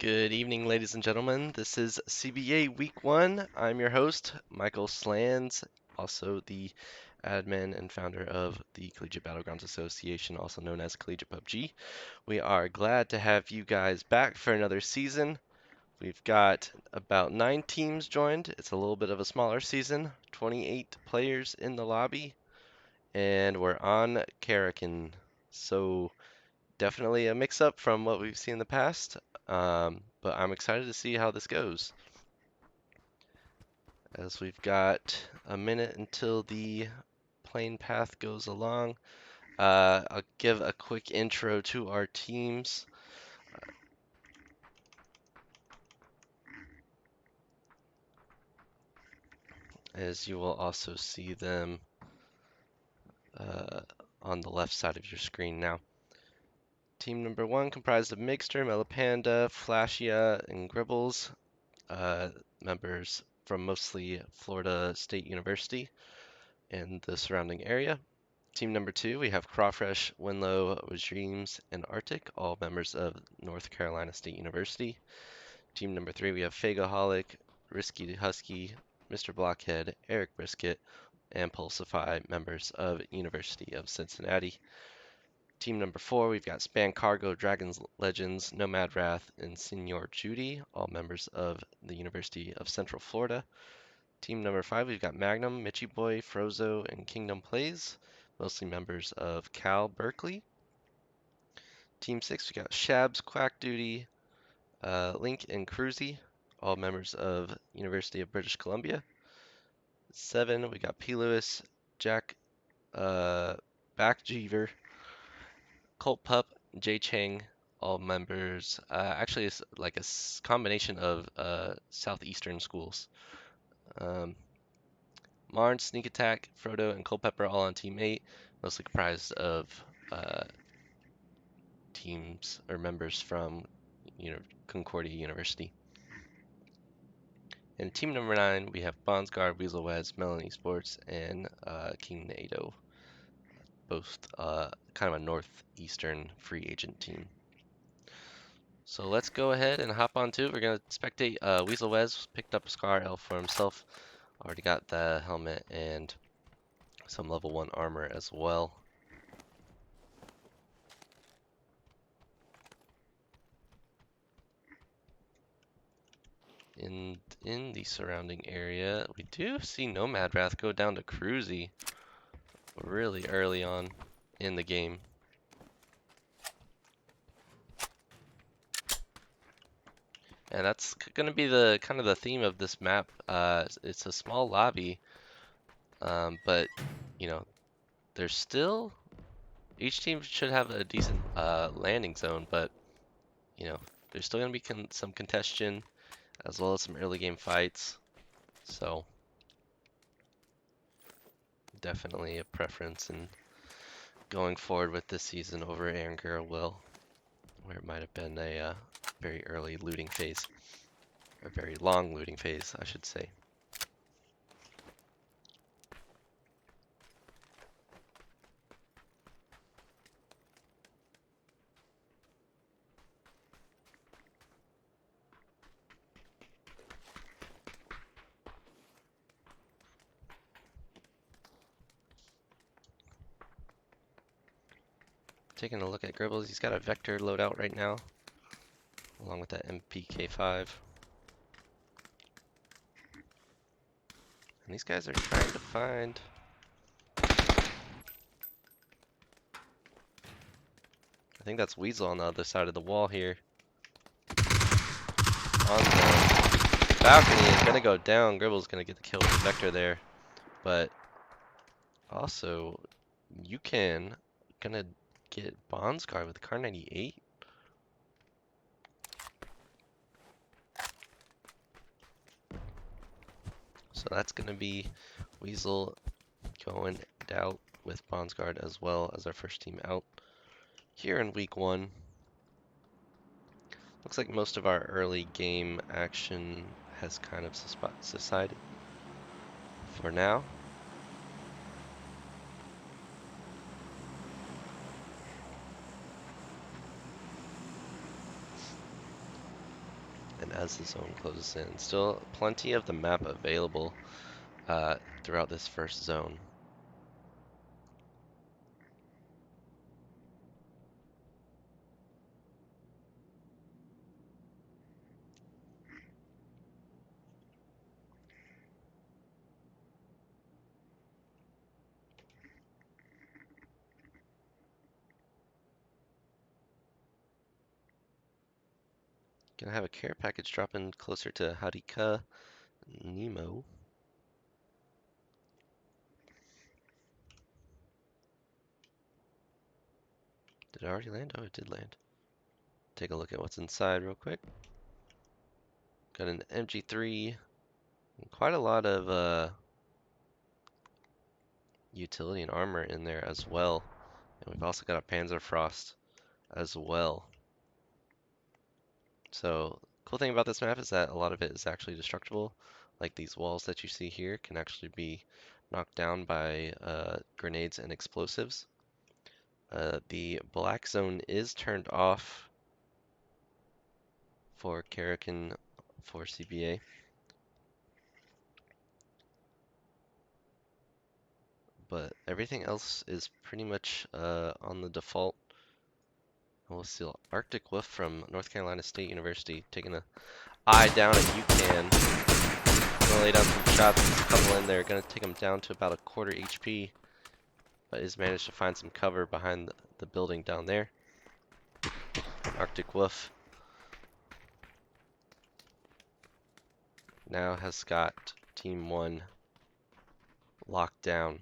Good evening, ladies and gentlemen. This is CBA Week 1. I'm your host, Michael Slands, also the admin and founder of the Collegiate Battlegrounds Association, also known as Collegiate PUBG. We are glad to have you guys back for another season. We've got about 9 teams joined. It's a little bit of a smaller season, 28 players in the lobby, and we're on Karakin. So definitely a mix-up from what we've seen in the past, but I'm excited to see how this goes. As we've got a minute until the plane path goes along, I'll give a quick intro to our teams. As you will also see them uh, on the left side of your screen now. Team number 1 comprised of Mixter, Melipanda, Flashia, and Gribbles, members from mostly Florida State University and the surrounding area. Team number 2, we have Crawfresh, Winlow, Dreams, and Arctic, all members of North Carolina State University. Team number 3, we have Fagaholic, Risky Husky, Mr. Blockhead, Eric Brisket, and Pulsify, members of University of Cincinnati. Team number 4, we've got Span Cargo, Dragons Legends, Nomad Wrath, and Senior Judy, all members of the University of Central Florida. Team number 5, we've got Magnum, Mitchy Boy, Frozo, and Kingdom Plays, mostly members of Cal Berkeley. Team 6, we got Shabs, Quack Duty, Link, and Cruzy, all members of University of British Columbia. 7, we got P. Lewis, Jack, Backjeever, Colt Pup, Jay Chang, all members. Actually, it's like a combination of southeastern schools. Marn, Sneak Attack, Frodo, and Culpepper all on Team 8, mostly comprised of teams or members from Concordia University. And team number 9, we have Bondsguard, Weasel Wes, Melanie Sports, and King Nato, both kind of a northeastern free agent team. So let's go ahead and hop on to it. We're going to spectate Weasel Wes, picked up a Scar Elf for himself, already got the helmet and some level 1 armor as well. In the surrounding area, we do see Nomad Wrath go down to Cruzy really early on in the game. And that's going to be the kind of the theme of this map. It's a small lobby, but you know, there's still each team should have a decent landing zone, but you know, there's still going to be some congestion as well as some early game fights. So definitely a preference in going forward with this season over Anger Will, where it might have been a very early looting phase, a very long looting phase, I should say. Taking a look at Gribbles, he's got a Vector loadout right now, along with that MPK5. And these guys are trying to find... I think that's Weasel on the other side of the wall here. On the balcony, is gonna go down. Gribble's gonna get the kill with the Vector there. But also, you can gonna get Bondsguard with Car 98. So that's gonna be Weasel going out with Bondsguard as well as our first team out here in week 1. Looks like most of our early game action has kind of subsided for now. as the zone closes in. Still plenty of the map available throughout this first zone. Gonna have a care package dropping closer to Harika Nemo. Did it already land? Oh, it did land. Take a look at what's inside real quick. Got an MG3, and quite a lot of utility and armor in there as well. And we've also got a Panzerfrost as well. So, cool thing about this map is that a lot of it is actually destructible. Like these walls that you see here can actually be knocked down by grenades and explosives. The black zone is turned off for Karakin for CBA. But everything else is pretty much on the default. We'll see Arctic Wolf from North Carolina State University taking an eye down at UCAN. Gonna lay down some shots. There's a couple in there. Gonna take him down to about a quarter HP. But has managed to find some cover behind the building down there. Arctic Wolf now has got Team 1 locked down.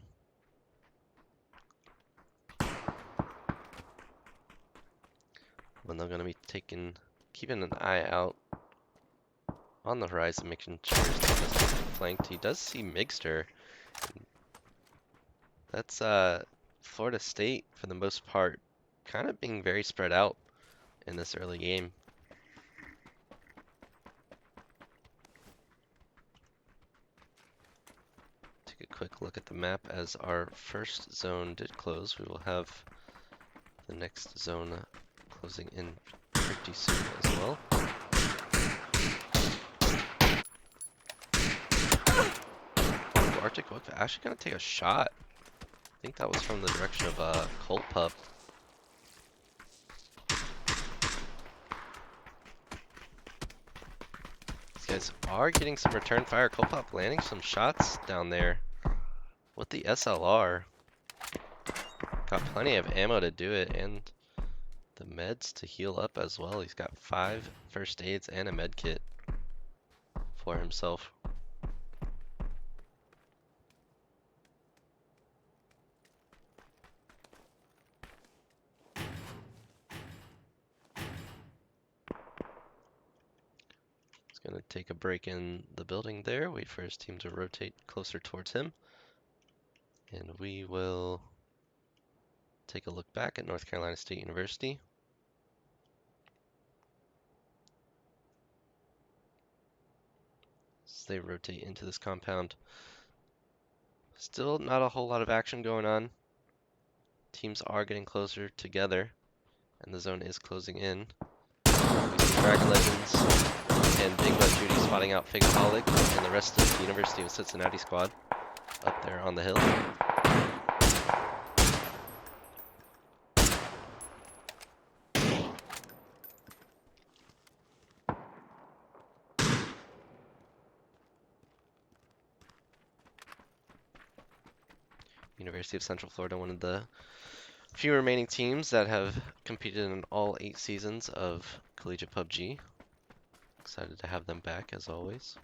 When they're gonna be keeping an eye out on the horizon, making sure he's not just flanked. He does see Migster. That's Florida State for the most part, kind of being very spread out in this early game. Take a quick look at the map as our first zone did close. We will have the next zone closing in pretty soon as well. Arctic Wolf actually gonna take a shot. I think that was from the direction of Colt Pup. These guys are getting some return fire. Colt Pup landing some shots down there with the SLR. Got plenty of ammo to do it and the meds to heal up as well. He's got 5 first aids and a med kit for himself. Gonna take a break in the building there, wait for his team to rotate closer towards him. And we will take a look back at North Carolina State University. As they rotate into this compound. Still not a whole lot of action going on. Teams are getting closer together, and the zone is closing in. We see Dragon Legends and Big Butt Judy spotting out Figaholic and the rest of the University of Cincinnati squad up there on the hill. University of Central Florida, one of the few remaining teams that have competed in all 8 seasons of Collegiate PUBG. Excited to have them back as always.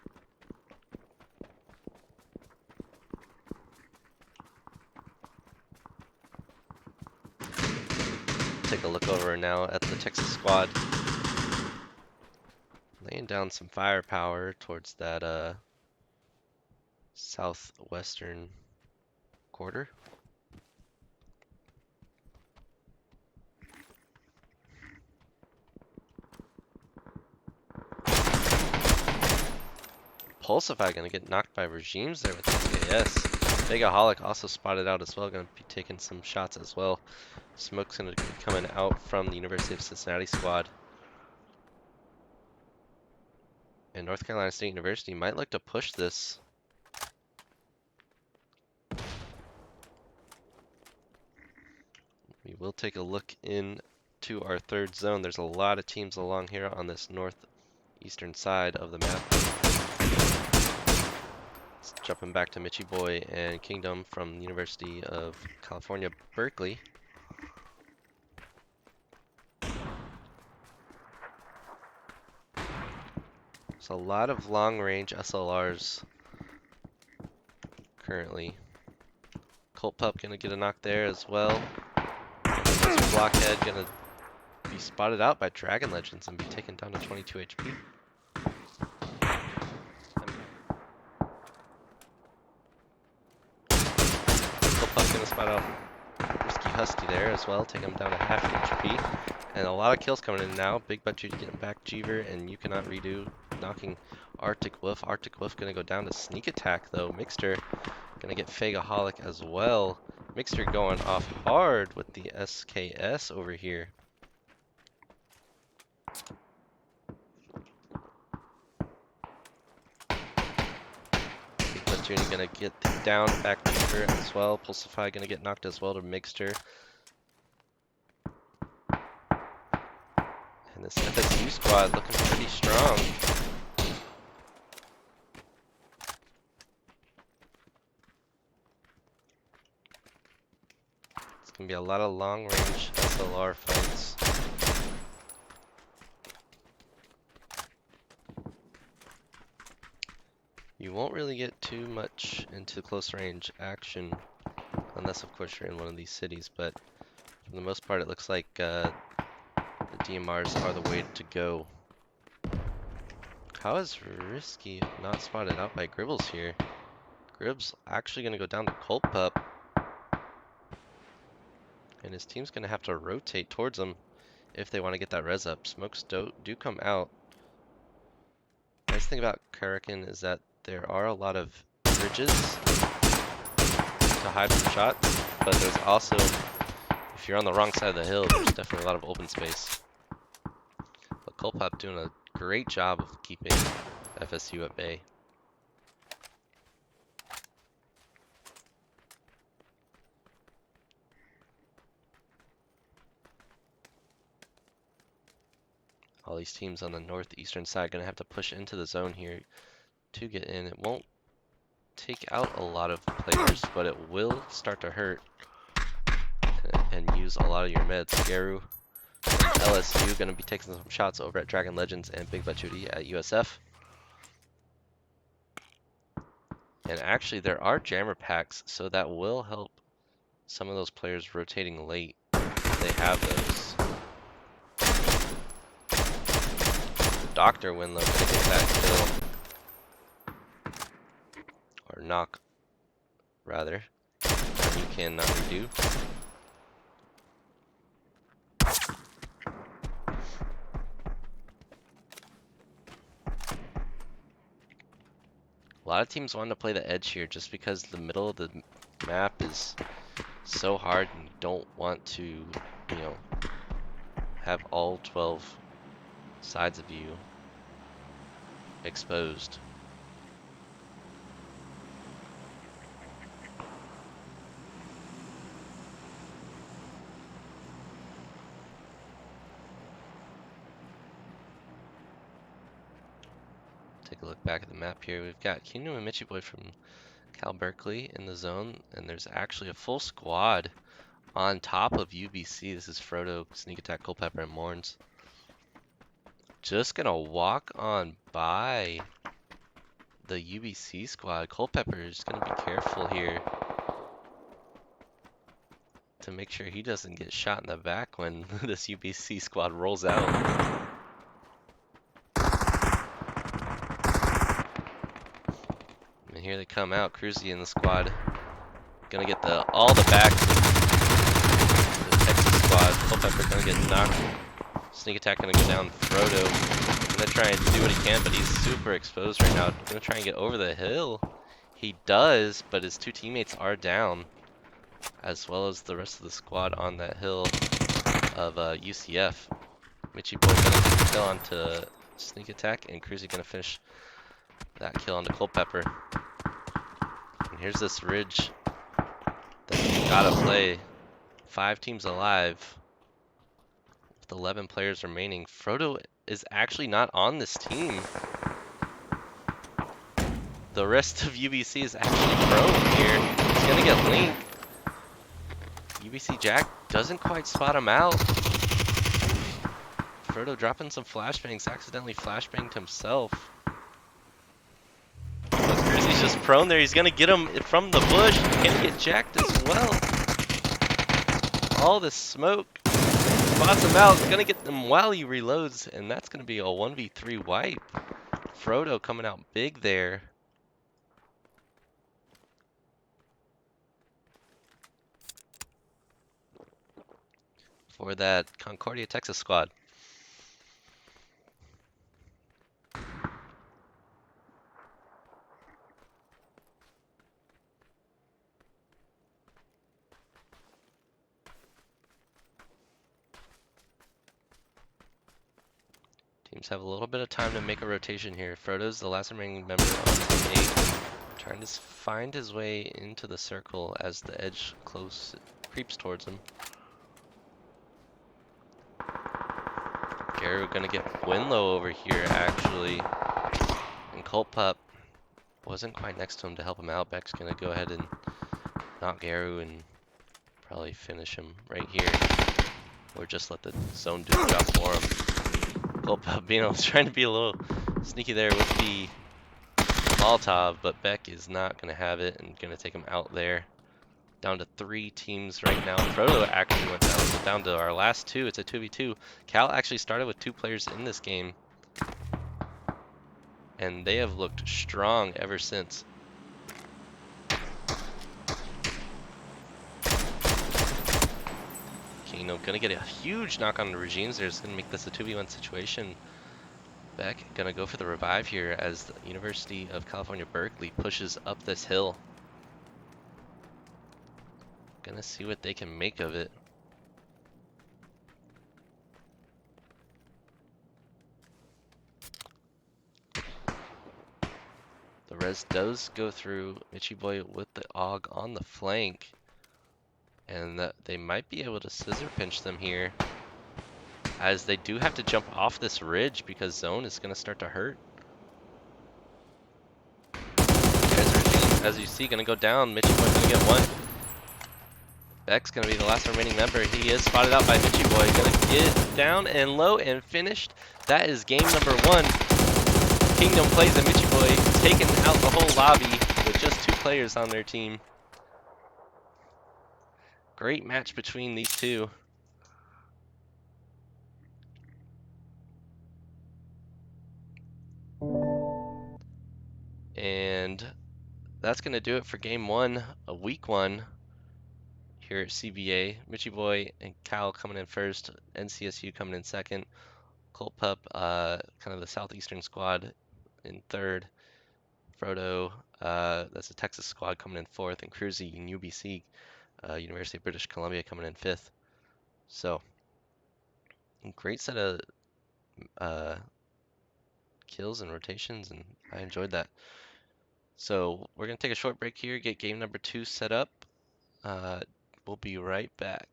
Take a look over now at the Texas squad. Laying down some firepower towards that southwestern quarter. Pulsify gonna get knocked by regimes there with the SKS. Figaholic also spotted out as well, gonna be taking some shots as well. Smoke's gonna be coming out from the University of Cincinnati squad. And North Carolina State University might look to push this. We will take a look into our third zone. There's a lot of teams along here on this northeastern side of the map. It's jumping back to Mitchie Boy and Kingdom from the University of California, Berkeley. There's a lot of long-range SLRs currently. Colt Pup gonna get a knock there as well. Professor Blockhead gonna be spotted out by Dragon Legends and be taken down to 22 HP. Colt Pup gonna spot out Risky Husky there as well, take him down to half HP. And a lot of kills coming in now. Big Butt Judy getting back Jeever, and You Cannot Redo knocking Arctic Wolf. Arctic Wolf gonna go down to Sneak Attack though. Mixter gonna get Fagaholic as well. Mixter going off hard with the SKS over here. Big Butt Judy gonna get down back Jeever as well. Pulsify gonna get knocked as well to Mixter. And this FSU squad looking pretty strong. It's gonna be a lot of long-range SLR fights. You won't really get too much into close-range action, unless of course you're in one of these cities, but for the most part it looks like the DMRs are the way to go. How is Risky not spotted out by Gribbles here? Gribs actually gonna go down to Colt Pup. And his team's going to have to rotate towards him if they want to get that res up. Smokes do come out. Nice thing about Karakin is that there are a lot of bridges to hide from shots, but there's also, if you're on the wrong side of the hill, there's definitely a lot of open space. But Colpop doing a great job of keeping FSU at bay. All these teams on the northeastern side going to have to push into the zone here to get in. It won't take out a lot of players, but it will start to hurt and use a lot of your meds. Garu from LSU going to be taking some shots over at Dragon Legends and Big Butt Judy at USF. And actually there are jammer packs, so that will help some of those players rotating late if they have those. Dr. Winlow gonna get that kill. Or knock, rather. You cannot redo. A lot of teams want to play the edge here just because the middle of the map is so hard and you don't want to, you know, have all 12 sides of you exposed. Take a look back at the map here. We've got Kingdom and Mitchie Boy from Cal Berkeley in the zone, and there's actually a full squad on top of UBC. This is Frodo, Sneak Attack, Culpepper, and Morns. Just gonna walk on by the UBC squad. Culpepper is gonna be careful here to make sure he doesn't get shot in the back when this UBC squad rolls out. And here they come out, Cruzy and the squad. Gonna get all the back. The Texas squad. Culpepper gonna get knocked. Sneak Attack gonna go down. Frodo gonna try and do what he can, but he's super exposed right now. Gonna try and get over the hill. He does, but his two teammates are down, as well as the rest of the squad on that hill of UCF. Mitchie Boy gonna kill onto sneak attack, and Cruzy gonna finish that kill on the Culpepper. And here's this ridge that you gotta play. 5 teams alive with 11 players remaining. Frodo is actually not on this team. The rest of UBC is actually prone here. He's gonna get Link. UBC Jack doesn't quite spot him out. Frodo dropping some flashbangs, accidentally flashbanged himself. He's just prone there. He's gonna get him from the bush. He's gonna get jacked as well. All this smoke spots him out. Gonna get them while he reloads, and that's gonna be a 1v3 wipe. Frodo coming out big there. For that Concordia, Texas squad. Teams have a little bit of time to make a rotation here. Frodo's the last remaining member on team 8, trying to find his way into the circle as the edge creeps towards him. Garu gonna get Winlow over here actually, and Colt Pup wasn't quite next to him to help him out. Beck's gonna go ahead and knock Garu and probably finish him right here, or just let the zone do the job for him. Colt Pup trying to be a little sneaky there with the Molotov, but Beck is not gonna have it and gonna take him out there. Down to 3 teams right now. Frodo actually went down, so down to our last 2. It's a 2v2. Cal actually started with 2 players in this game, and they have looked strong ever since. Kano gonna get a huge knock on the regimes. They're just gonna make this a 2v1 situation. Beck gonna go for the revive here as the University of California, Berkeley pushes up this hill. Gonna see what they can make of it. The res does go through Mitchy Boy with the AUG on the flank, and that they might be able to scissor pinch them here, as they do have to jump off this ridge because zone is gonna start to hurt. As you see, gonna go down. Mitchy Boy's gonna get 1. Beck's gonna be the last remaining member. He is spotted out by Mitchy Boy. Gonna get down and low and finished. That is game number 1. Kingdom plays a Mitchy Boy, taking out the whole lobby with just 2 players on their team. Great match between these 2. And that's gonna do it for game 1 of week 1. Here at CBA, Mitchy Boy and Cal coming in first, NCSU coming in second, Colt Pup, kind of the southeastern squad, in third, Frodo, that's the Texas squad, coming in fourth, and Cruzy and UBC, University of British Columbia, coming in fifth. So, great set of kills and rotations, and I enjoyed that. So we're gonna take a short break here, get game number 2 set up. We'll be right back.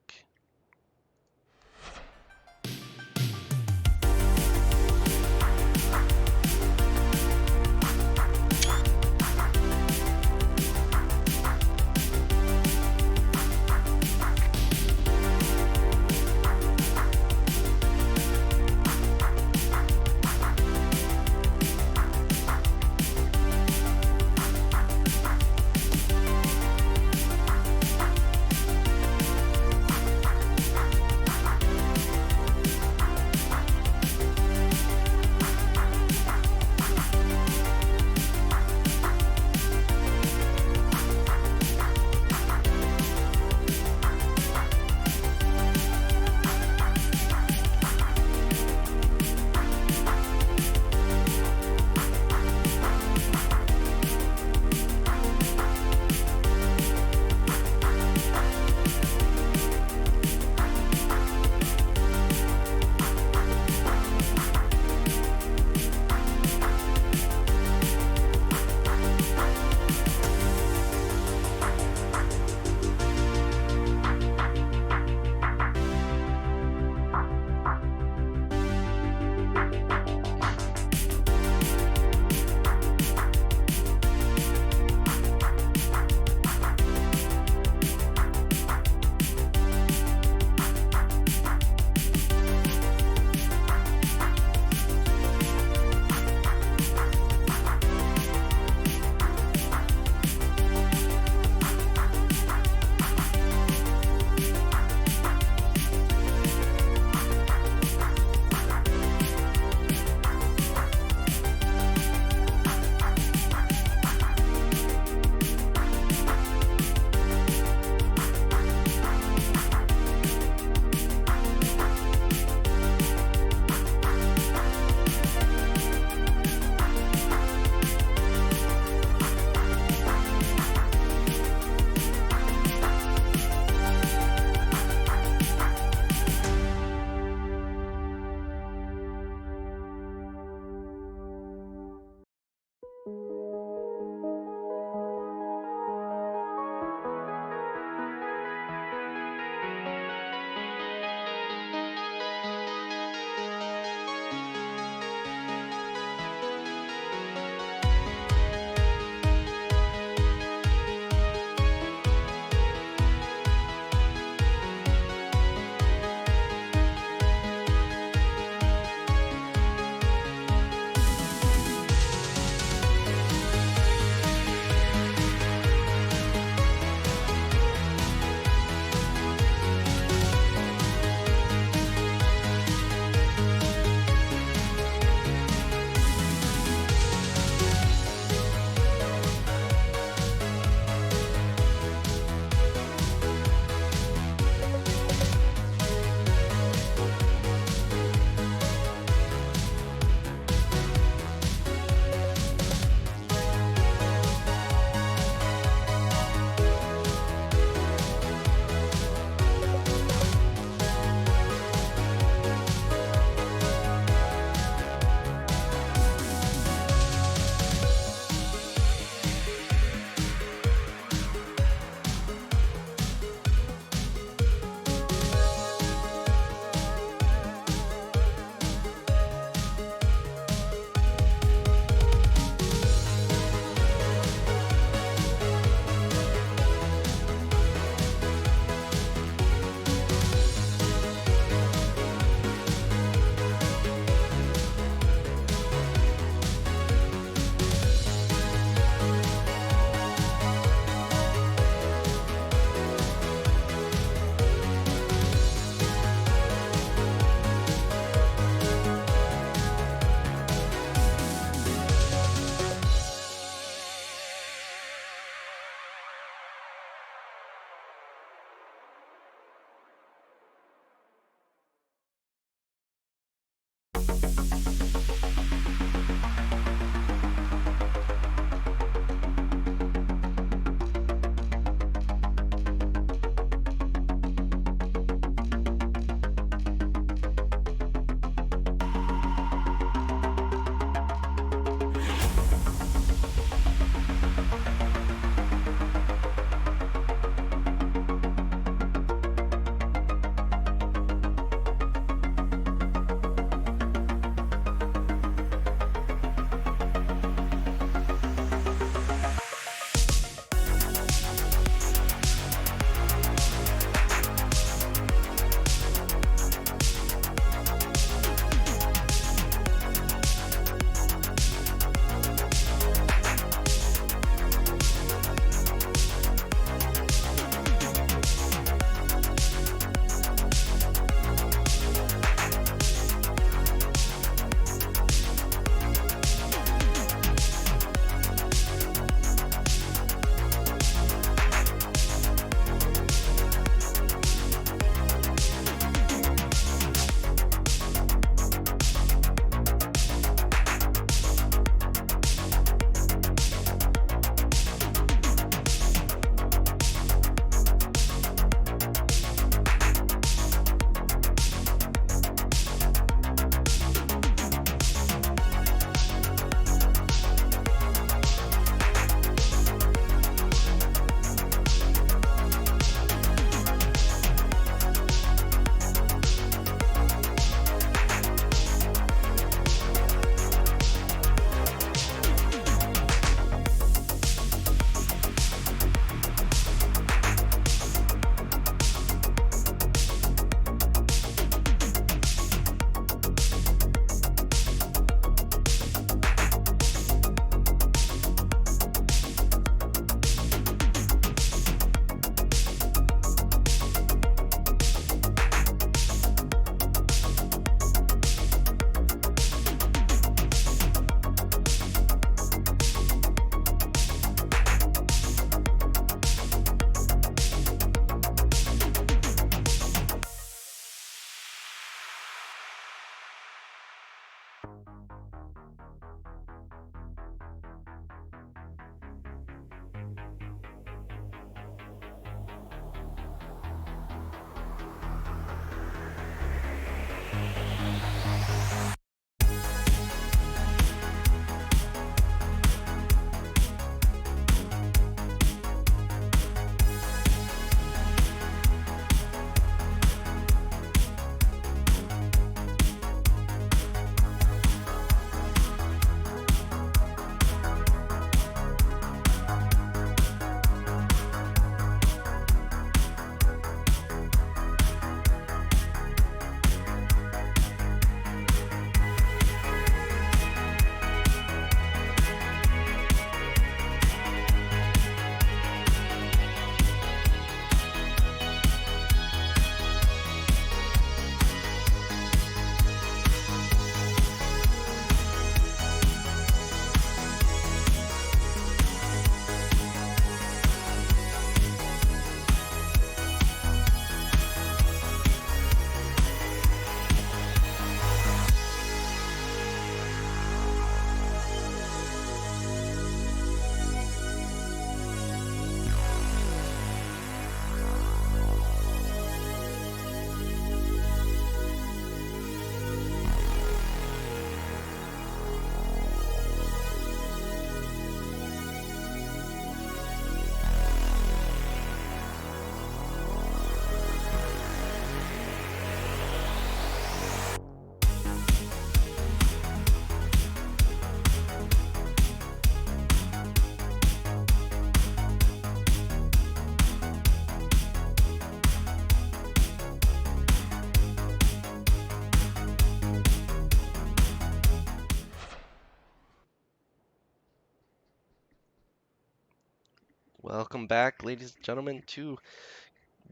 Welcome back, ladies and gentlemen, to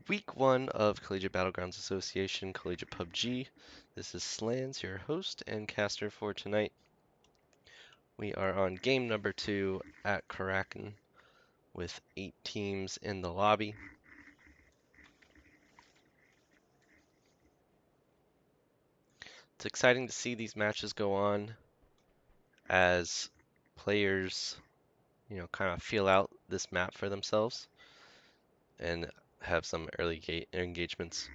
week one of Collegiate Battlegrounds Association Collegiate PUBG. This is Slans, your host and caster for tonight. We are on game number 2 at Karakin with 8 teams in the lobby. It's exciting to see these matches go on as players, kind of feel out this map for themselves and have some early engagements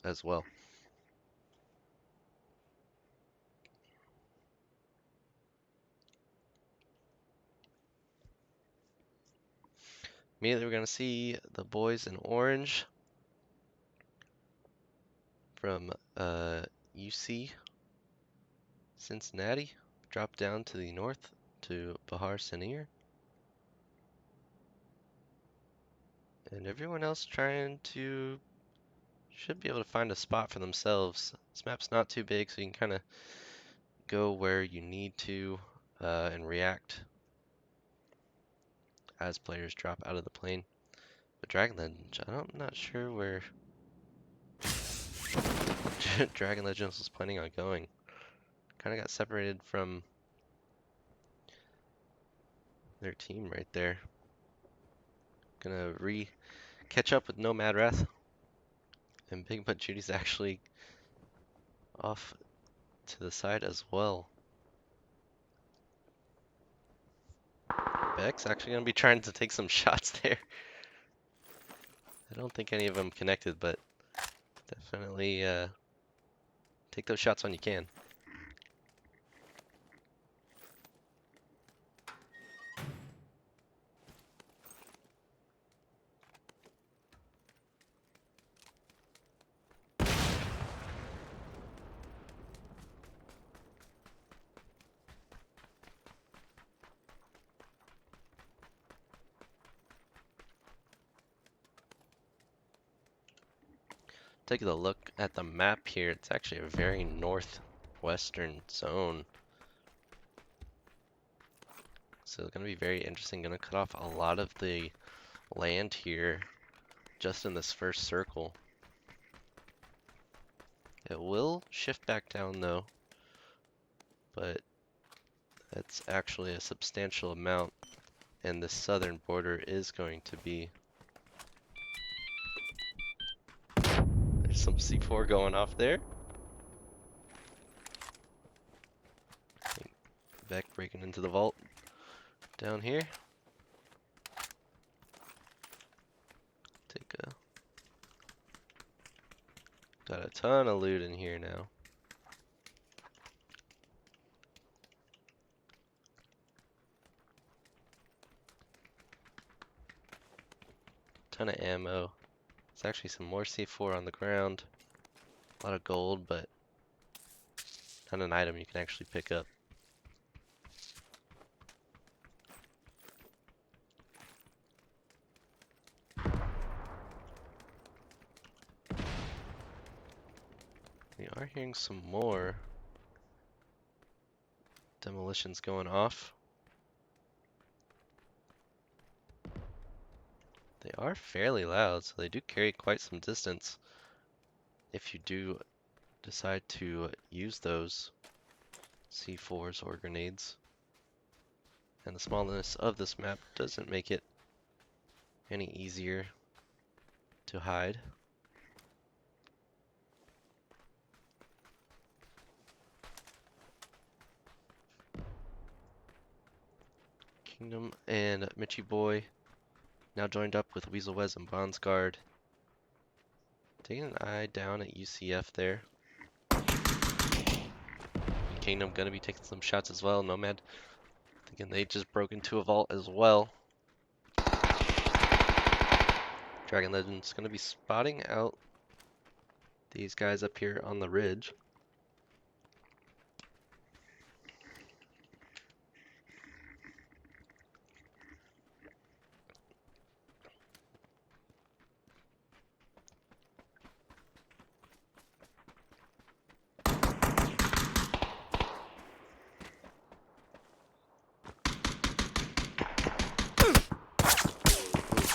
as well. Immediately we're going to see the boys in orange from UC Cincinnati drop down to the north to Bahar Sanir. And everyone else should be able to find a spot for themselves. This map's not too big, so you can kind of go where you need to and react as players drop out of the plane. But Dragon Legends, I'm not sure where Dragon Legends was planning on going. Kind of got separated from their team right there. Gonna catch up with Nomad Wrath. And Big Butt Judy's actually off to the side as well. Beck's actually gonna be trying to take some shots there. I don't think any of them connected, but definitely take those shots when you can. Take a look at the map here. It's actually a very northwestern zone. So it's going to be very interesting. Going to cut off a lot of the land here just in this first circle. It will shift back down though, but that's actually a substantial amount, and the southern border is going to be... There's some C4 going off there. Beck breaking into the vault down here. Got a ton of loot in here now. Ton of ammo. There's actually some more C4 on the ground. A lot of gold, but not an item you can actually pick up. We are hearing some more demolitions going off. They are fairly loud, so they do carry quite some distance if you do decide to use those C4s or grenades. And the smallness of this map doesn't make it any easier to hide. Kingdom and Mitchie Boy now joined up with Weasel Wez and Bondsguard. Taking an eye down at UCF there. Kingdom gonna be taking some shots as well. Nomad thinking they just broke into a vault as well. Dragon Legend's gonna be spotting out these guys up here on the ridge.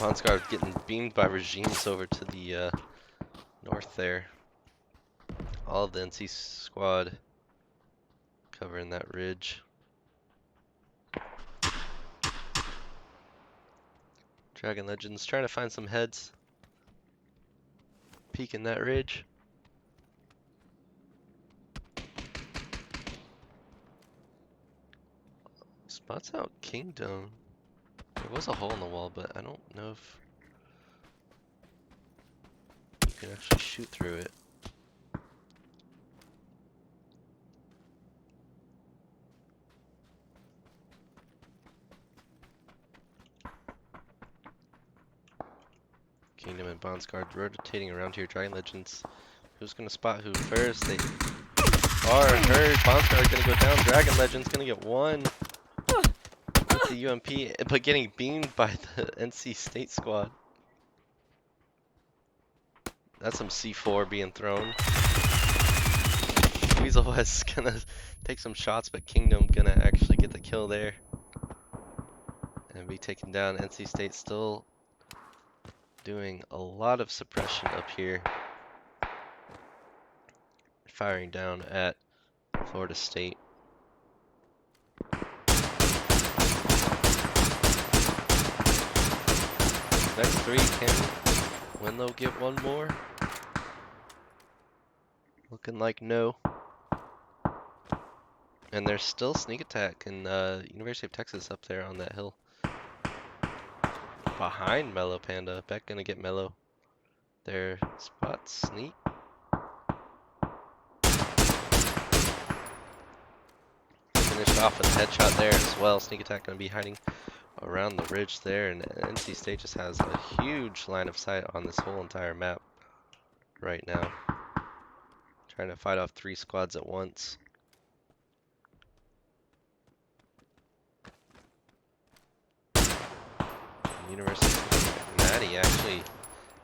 Bonsguard getting beamed by regimes over to the north there. All of the NC squad covering that ridge. Dragon Legends trying to find some heads. Peeking that ridge. Spots out Kingdom. There was a hole in the wall, but I don't know if you can actually shoot through it. Kingdom and Bonsguard rotating around here. Dragon Legends. Who's gonna spot who first? They are heard. Bonsguard gonna go down. Dragon Legends gonna get one with the UMP, but getting beamed by the NC State squad. That's some C4 being thrown. Weasel West gonna take some shots, but Kingdom gonna actually get the kill there and be taken down. NC State still doing a lot of suppression up here, firing down at Florida State. Next three, can Winlow get one more? Looking like no. And there's still sneak attack in University of Texas up there on that hill. Behind Mellow Panda. Beck gonna get Mellow. Their spot sneak. Finished off with a headshot there as well. Sneak attack gonna be hiding around the ridge there, and NC State just has a huge line of sight on this whole entire map right now. Trying to fight off 3 squads at once. University of Maddie actually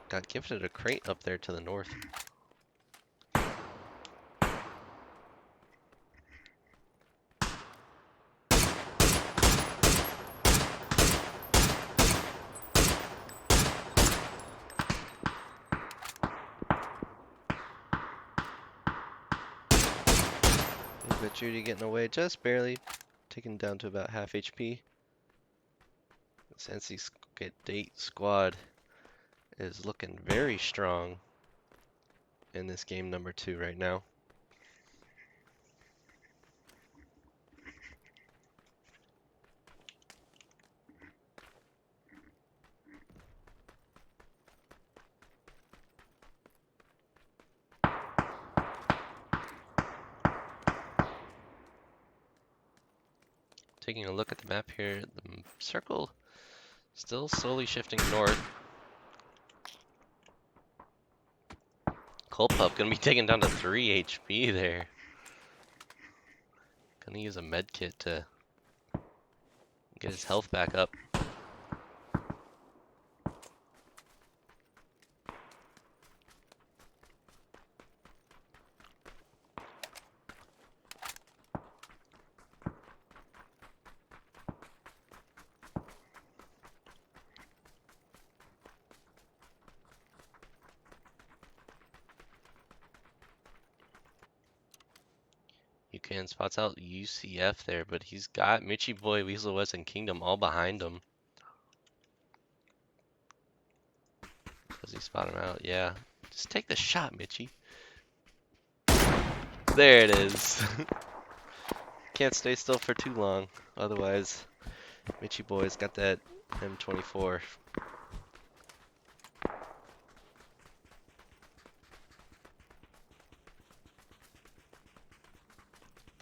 got gifted a crate up there to the north. But Judy getting away just barely, taken down to about half HP. This NC State squad is looking very strong in this game number 2 right now. Taking a look at the map here, the circle still slowly shifting north. Coldpup gonna be taken down to 3 HP there. Gonna use a med kit to get his health back up. UCAN spots out UCF there, but he's got Mitchy Boy, Weasel West, and Kingdom all behind him. Does he spot him out? Yeah. Just take the shot, Mitchy. There it is. Can't stay still for too long. Otherwise, Mitchy Boy's got that M24.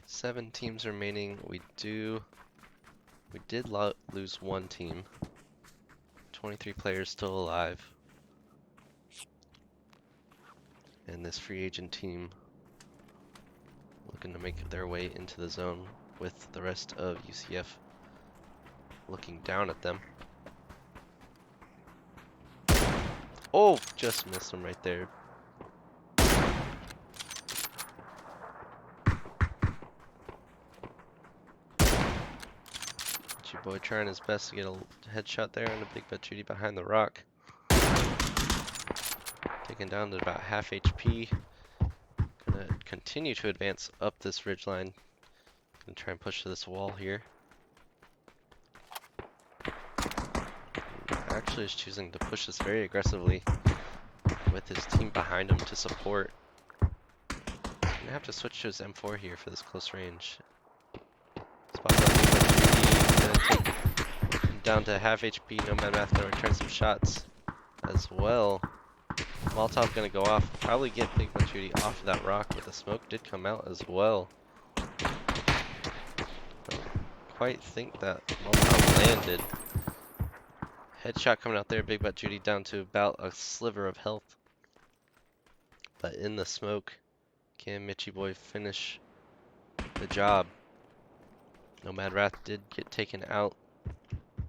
Seven teams remaining. We did lose one team. 23 players still alive. And this free agent team looking to make their way into the zone with the rest of UCF looking down at them. Oh, just missed him right there. Mitchy Boy trying his best to get a headshot there, and a Big Butt Judy behind the rock. Taken down to about half HP. Gonna continue to advance up this ridgeline. Gonna try and push to this wall here. Actually is choosing to push this very aggressively with his team behind him to support. Gonna have to switch to his M4 here for this close range. Spots up Big Butt Judy. Gonna take him down to half HP. Nomad Math gonna return some shots as well. Molotov gonna go off, probably get Big Butt Judy off of that rock, but the smoke did come out as well. Don't quite think that Molotov landed. Headshot coming out there, Big Butt Judy down to about a sliver of health. But in the smoke, can Mitchy Boy finish the job? Nomad Wrath did get taken out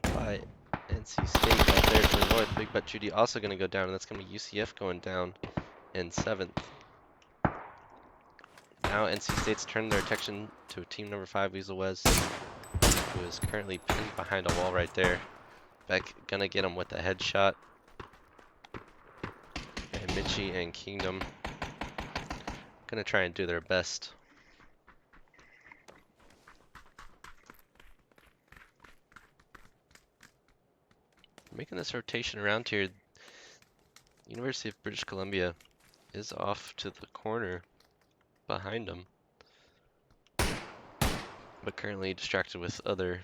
by NC State out there to the north. Big Butt Judy also gonna go down, and that's gonna be UCF going down in 7th. Now NC State's turning their attention to team number 5, Weasel Wes, who is currently pinned behind a wall right there. Beck gonna get him with a headshot. And Mitchy and Kingdom gonna try and do their best. Making this rotation around here, University of British Columbia is off to the corner behind them, but currently distracted with other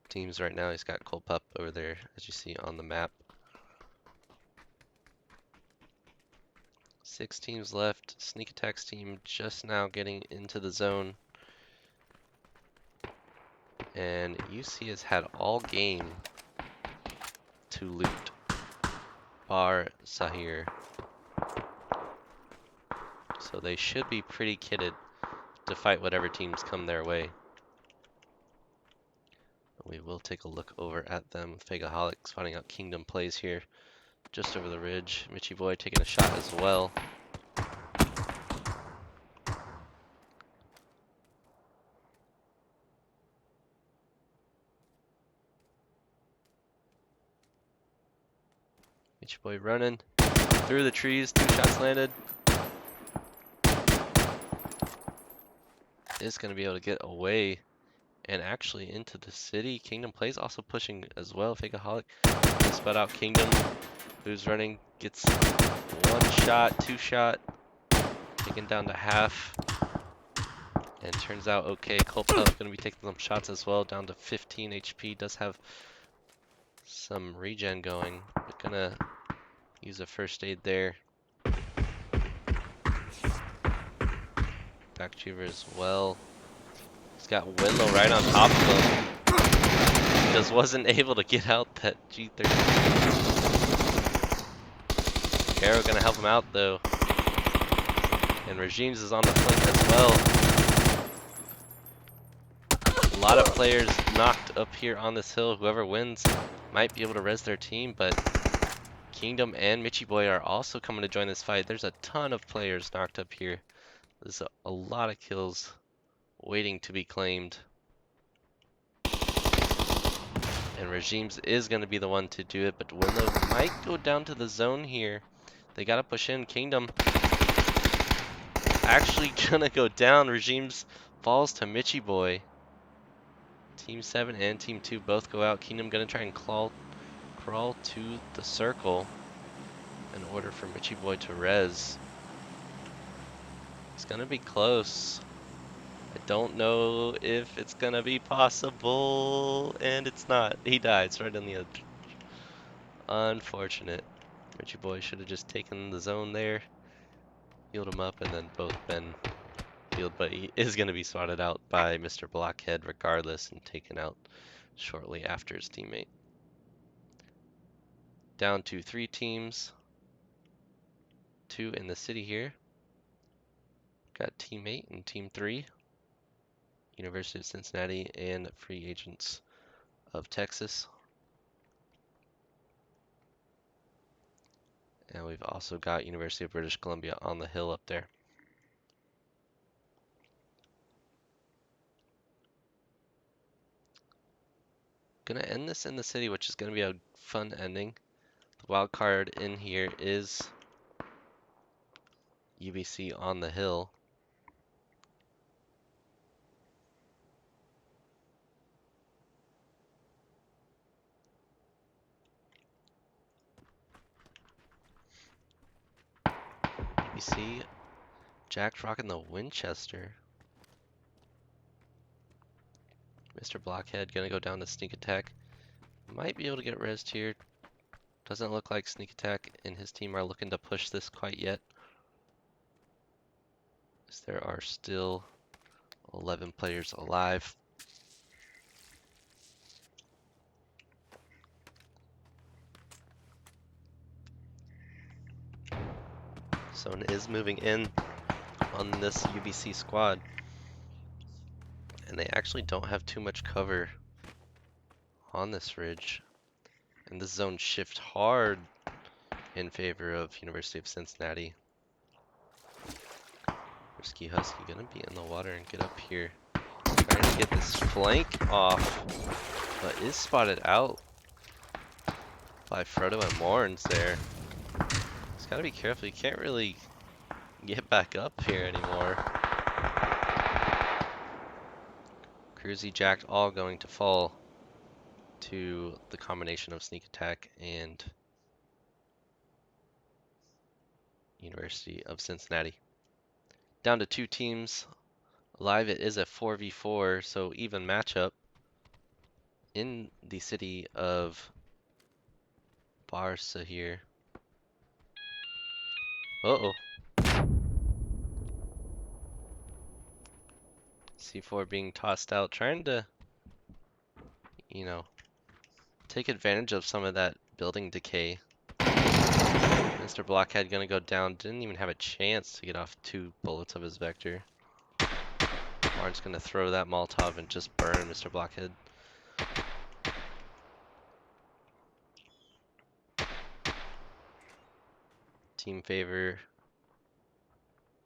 teams right now. He's got Cole Pup over there, as you see on the map. 6 teams left. Sneak Attack's team just now getting into the zone. And UC has had all game to loot, bar Sahir. So they should be pretty kitted to fight whatever teams come their way. We will take a look over at them. Fagaholics finding out Kingdom plays here just over the ridge. Mitchy Boy taking a shot as well. Mitchy Boy running through the trees. 2 shots landed. Is going to be able to get away and actually into the city. Kingdom plays also pushing as well. Fagaholic spot out Kingdom, who's running, gets 1 shot, 2 shot, taken down to half, and turns out okay. Colpel going to be taking some shots as well, down to 15 HP. Does have some regen going, but gonna use a first aid there. Backcheaver as well. He's got Winlow right on top of him. Just wasn't able to get out that G30. Arrow gonna help him out though. And Regimes is on the flank as well. A lot of players knocked up here on this hill. Whoever wins might be able to res their team, but Kingdom and Mitchy Boy are also coming to join this fight. There's a ton of players knocked up here. There's a lot of kills waiting to be claimed. And Regimes is going to be the one to do it, but Winlow might go down to the zone here. They got to push in. Kingdom actually going to go down. Regimes falls to Mitchy Boy. Team 7 and Team 2 both go out. Kingdom going to try and crawl to the circle in order for Mitchy Boy to res. It's going to be close. I don't know if it's going to be possible, and it's not. He dies right on the edge. Unfortunate. Mitchy Boy should have just taken the zone there, healed him up, and then both been healed, but he is going to be swatted out by Mr. Blockhead regardless and taken out shortly after his teammate. Down to 3 teams. 2 in the city here. Got Team 8 and Team 3. University of Cincinnati and Free Agents of Texas. And we've also got University of British Columbia on the hill up there. Gonna end this in the city, which is gonna be a fun ending. The wild card in here is UBC on the hill. UBC, Jack's rocking the Winchester. Mr. Blockhead gonna go down to sneak attack. Might be able to get rezzed here. Doesn't look like sneak attack and his team are looking to push this quite yet, as there are still 11 players alive. Zone is moving in on this UBC squad, and they actually don't have too much cover on this ridge, and this zone shift hard in favor of University of Cincinnati. Risky Husky gonna be in the water and get up here, trying to get this flank off, but is spotted out by Frodo and Morns there. He's gotta be careful, you can't really get back up here anymore. Cruzy, Jack, all going to fall to the combination of sneak attack and University of Cincinnati. Down to 2 teams alive. It is a 4v4, so even matchup in the city of Barca here. Uh-oh. C4 being tossed out, trying to, you know, take advantage of some of that building decay. Mr. Blockhead gonna go down, didn't even have a chance to get off 2 bullets of his Vector. Martin's gonna throw that Molotov and just burn Mr. Blockhead. Team favor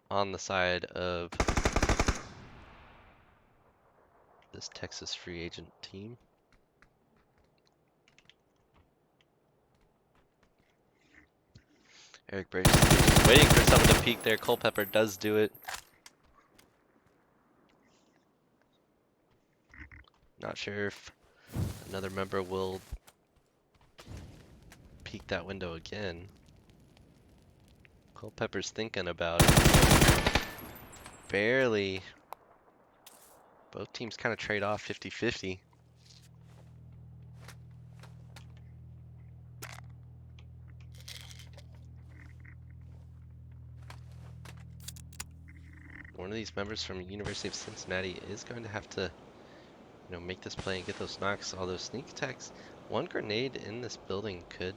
on the side of this Texas free agent team. Eric Brace waiting for someone to peek there. Culpepper does do it. Not sure if another member will peek that window again. Culpepper's thinking about it. Barely. Both teams kind of trade off 50-50. One of these members from University of Cincinnati is going to have to, you know, make this play and get those knocks. Although sneak attacks, 1 grenade in this building could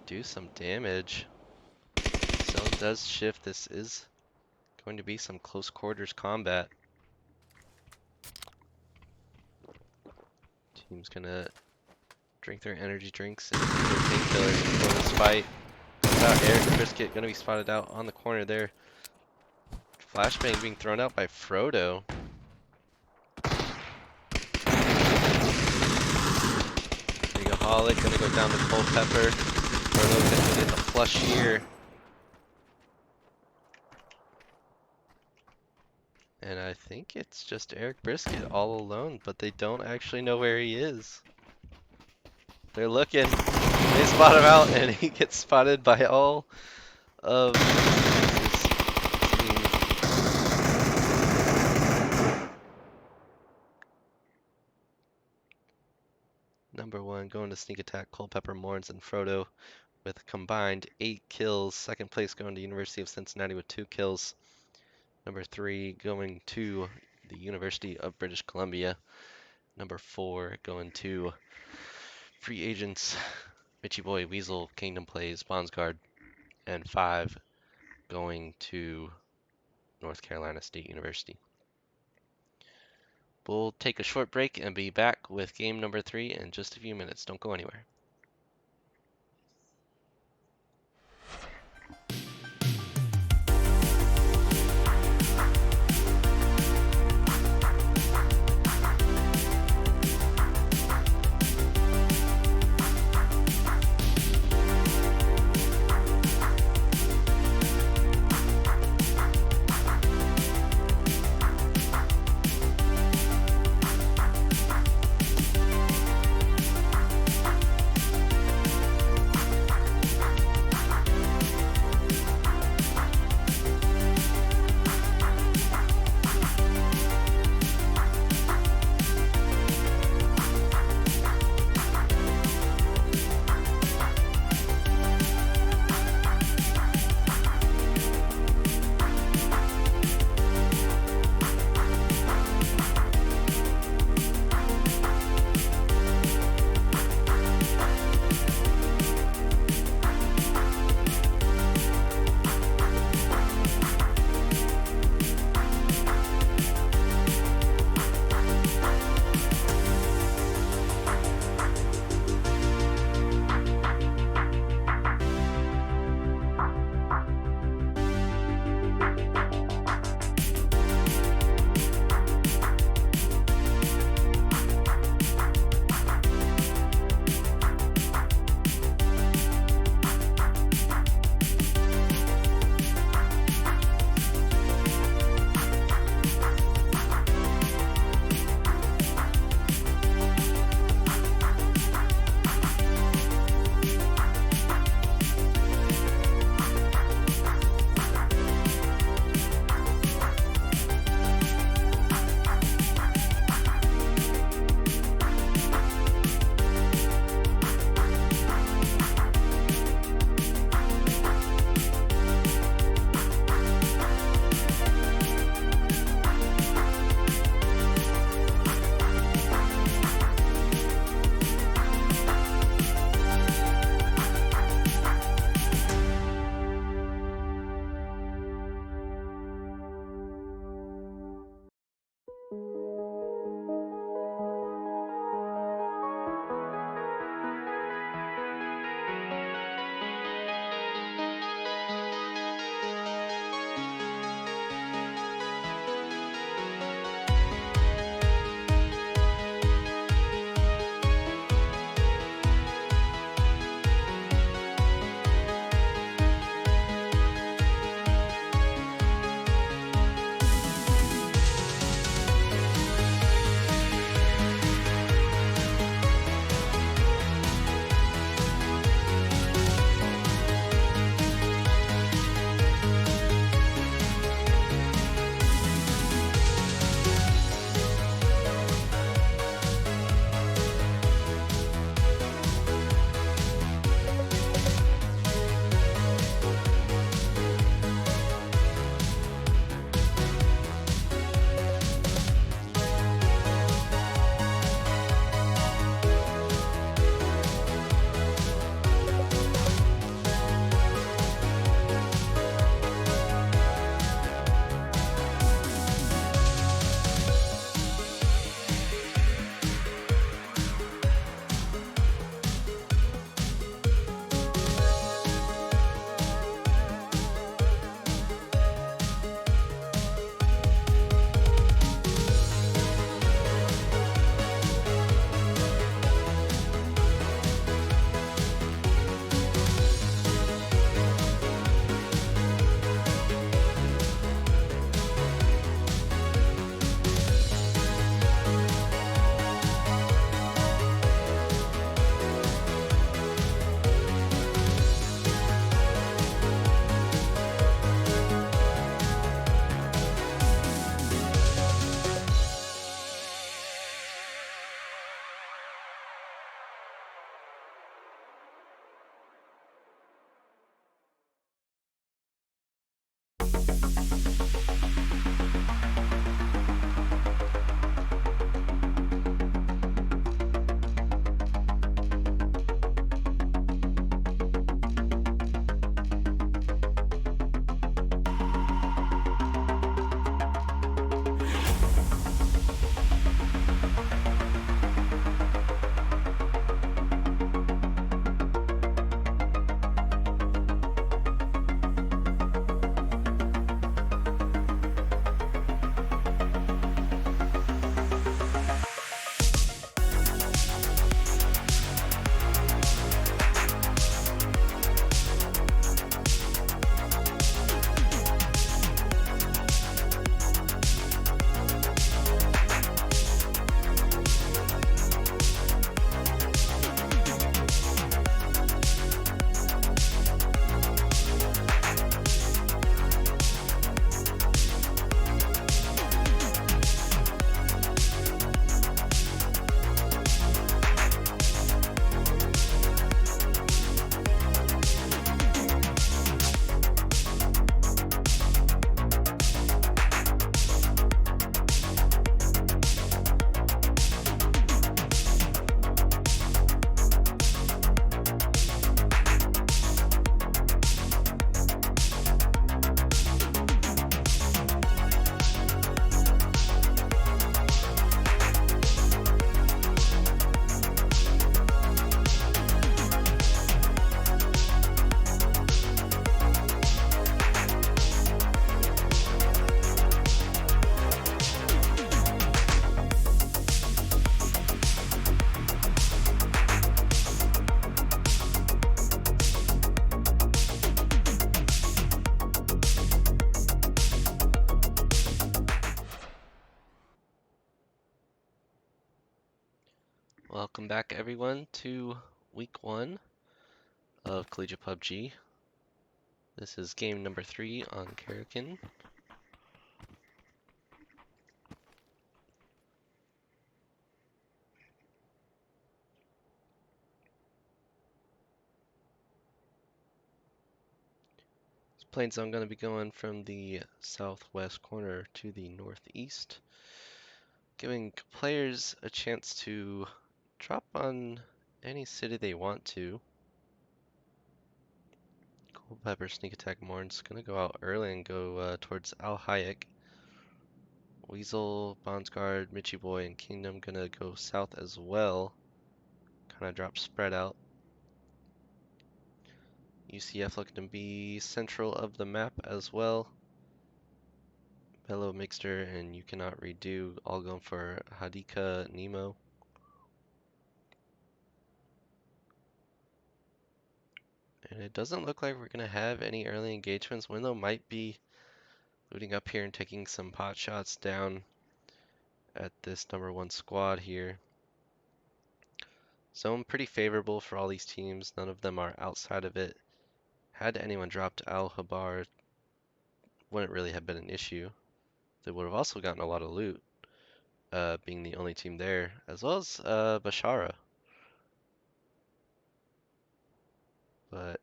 do some damage. Zone does shift. This is going to be some close quarters combat. Team's gonna drink their energy drinks and their painkillers before this fight. Eric Brisket gonna be spotted out on the corner there. Flashbang being thrown out by Frodo. Holic gonna go down to Culpepper. Frodo gonna get the flush here. And I think it's just Eric Brisket all alone, but they don't actually know where he is. They're looking. They spot him out, and he gets spotted by all of his team. Number 1 going to sneak attack Culpepper, Morns, and Frodo with combined 8 kills. Second place going to University of Cincinnati with 2 kills. Number 3 going to the University of British Columbia. Number 4 going to free agents Richie Boy, Weasel, Kingdom Plays, Bondsguard. And 5 going to North Carolina State University. We'll take a short break and be back with game number 3 in just a few minutes. Don't go anywhere. Welcome back everyone to week 1 of Collegiate PUBG. This is game number 3 on Karakin. This plane zone going to be going from the southwest corner to the northeast, giving players a chance to drop on any city they want to. Culpepper Sneak Attack Morn's going to go out early and go towards Al Hayek. Weasel, Bondsguard, Mitchie Boy, and Kingdom going to go south as well. Kind of drop spread out. UCF looking to be central of the map as well. Bello, Mixter, and You Cannot Redo all going for Hadika, Nemo. And it doesn't look like we're going to have any early engagements. Window might be looting up here and taking some pot shots down at this number 1 squad here. Zone pretty favorable for all these teams. None of them are outside of it. Had anyone dropped Al Habar, wouldn't really have been an issue. They would have also gotten a lot of loot, being the only team there, as well as Bashara. But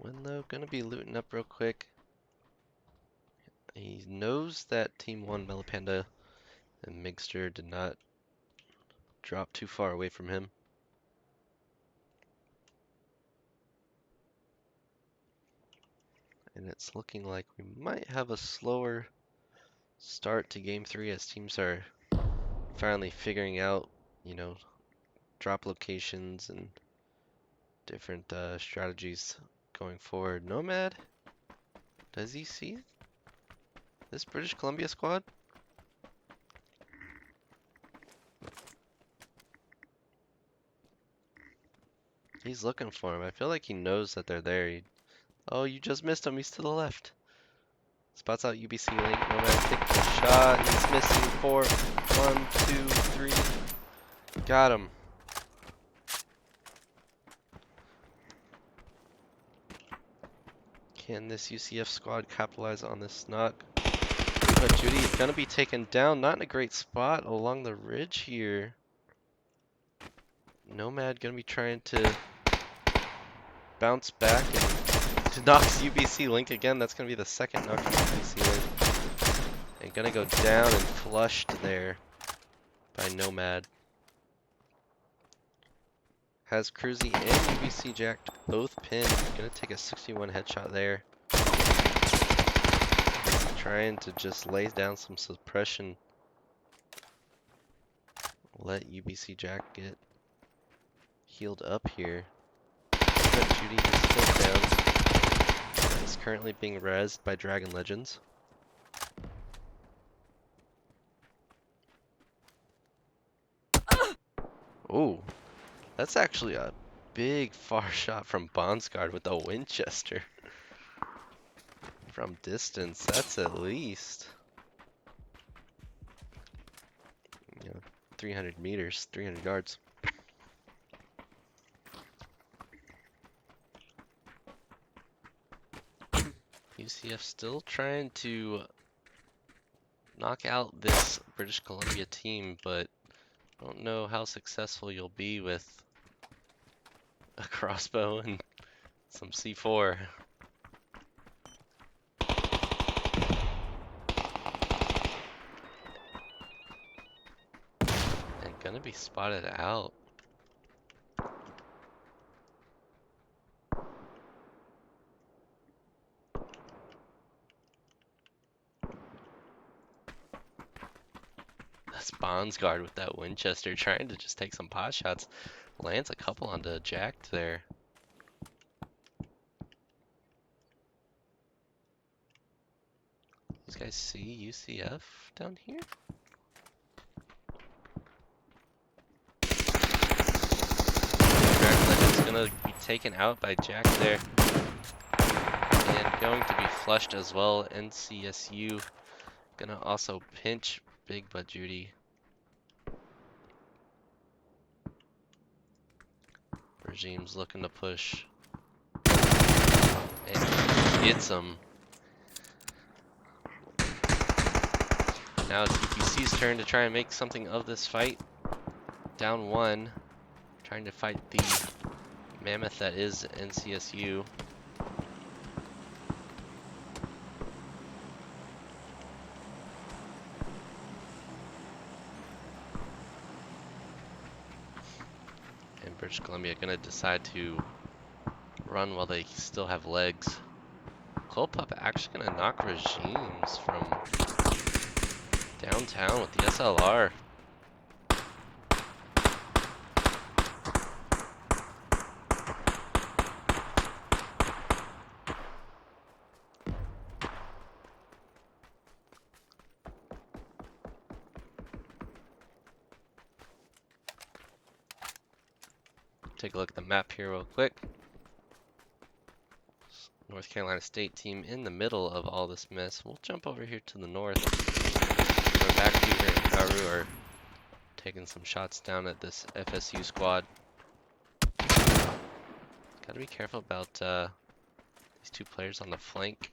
Winlow gonna be looting up real quick. He knows that Team 1 Melapanda and Mixter did not drop too far away from him. And it's looking like we might have a slower start to Game 3 as teams are finally figuring out, drop locations and different strategies going forward. Nomad, does he see this British Columbia squad? He's looking for him. I feel like he knows that they're there. Oh, you just missed him. He's to the left. Spots out UBC Link. Nomad take the shot. He's missing 4. 1, 2, 3. Got him. Can this UCF squad capitalize on this knock? But Judy is going to be taken down. Not in a great spot along the ridge here. Nomad going to be trying to bounce back and knocks UBC Link again. That's going to be the second knock from UBC Link. And going to go down and flushed there by Nomad. Has Cruzy and UBC Jacked both pinned. Going to take a 61 headshot there. Trying to just lay down some suppression. Let UBC Jack get healed up here. But Judy is still down. He's currently being rezzed by Dragon Legends. Ooh, that's actually a big far shot from Bondsguard with the Winchester. From distance, that's at least 300 meters, 300 yards. UCF still trying to knock out this British Columbia team, but I don't know how successful you'll be with a crossbow and some C4. And gonna be spotted out. That's Bondsguard with that Winchester trying to just take some pot shots. Lands a couple onto Jacked there. These guys see UCF down here? Dragon Legend's gonna be taken out by Jack there. and going to be flushed as well. NCSU gonna also pinch Big Butt Judy. Regime's looking to push. And he gets him. Now it's UPC's turn to try and make something of this fight. Down one. Trying to fight the mammoth that is NCSU. And British Columbia gonna decide to run while they still have legs. Clopup actually gonna knock Regimes from downtown with the SLR. Take a look at the map here real quick. North Carolina State team in the middle of all this mess. We'll jump over here to the north. Where Backbeaver and Karu are taking some shots down at this FSU squad. Gotta be careful about these two players on the flank.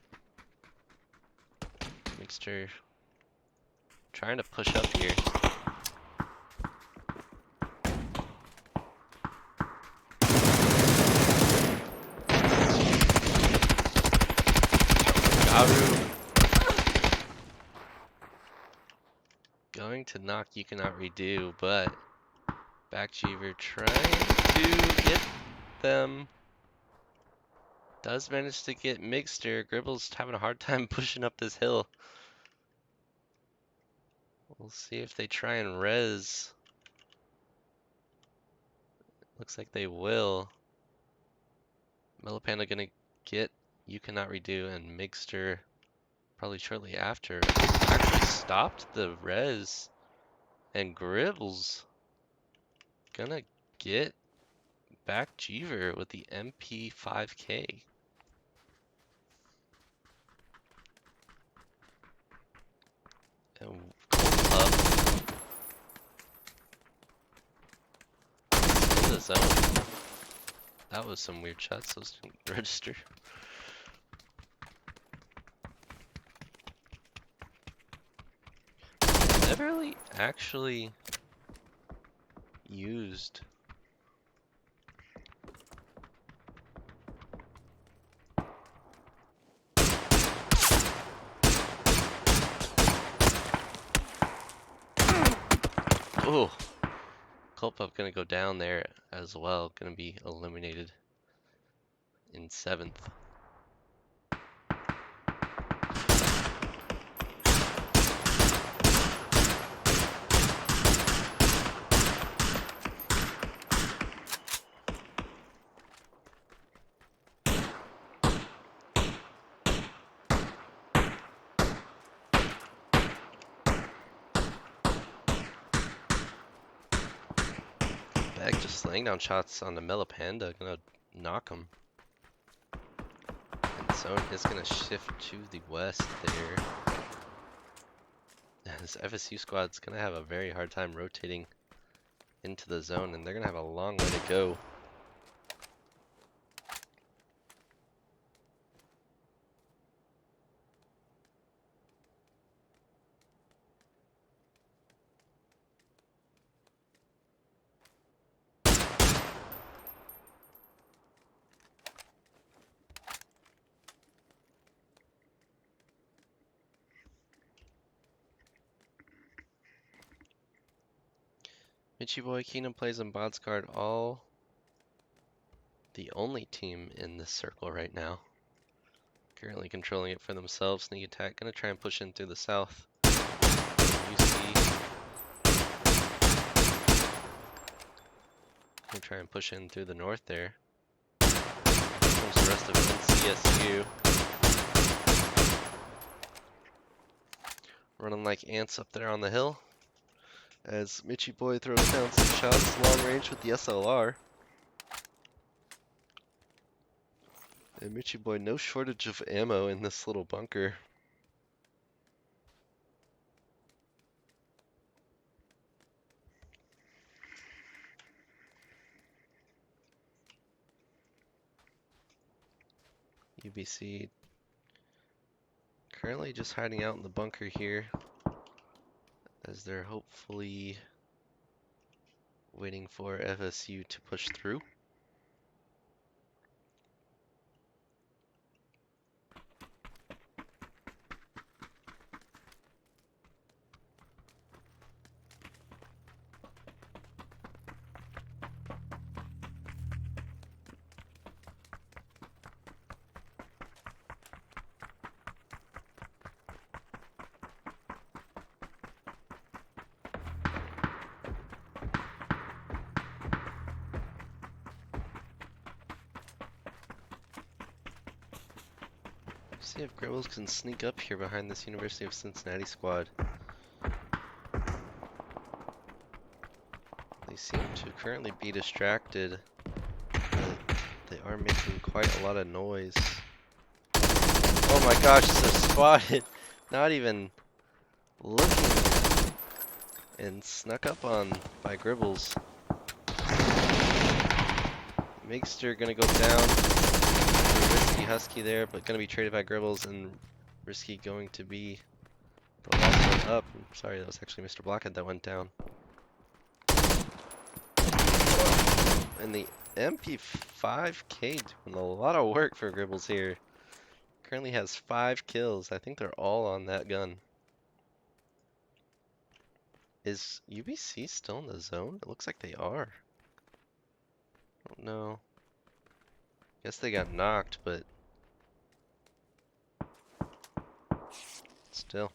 Mixter trying to push up here. Going to knock You Cannot Redo, but Backcheever trying to get them. Does manage to get Mixter. Gribble's having a hard time pushing up this hill. We'll see if they try and res. Looks like they will. Mellopanda gonna get You Cannot Redo, and Mixter probably shortly after actually stopped the res, and Gribble's gonna get Backcheever with the MP5K. And up in the zone. That was some weird shots. Those didn't register. Never really actually used oh, Culpup gonna go down there as well. Gonna be eliminated in 7th. Beck just laying down shots on the Mellopanda, gonna knock him. And zone is gonna shift to the west there. This FSU squad's gonna have a very hard time rotating into the zone, and they're gonna have a long way to go. Mitchie Boy, Keenum plays in Bodsguard, all the only team in this circle right now. Currently controlling it for themselves. Sneak attack, gonna try and push in through the south. UC. Gonna try and push in through the north there. Here comes the rest of NCSU. Running like ants up there on the hill. As Mitchie Boy throws down some shots long range with the SLR. And Mitchy Boy, no shortage of ammo in this little bunker. UBC currently just hiding out in the bunker here as they're hopefully waiting for FSU to push through. See if Gribbles can sneak up here behind this University of Cincinnati squad. They seem to currently be distracted, but they are making quite a lot of noise. Oh my gosh, so spotted! Not even looking and snuck up on by Gribbles. Migster gonna go down. Risky Husky there, but gonna be traded by Gribbles, and Risky going to be the last one up. I'm sorry, that was actually Mr. Blockhead that went down. And the MP5K doing a lot of work for Gribbles here. Currently has 5 kills. I think they're all on that gun. Is UBC still in the zone? It looks like they are. I don't know. Guess they got knocked, but still.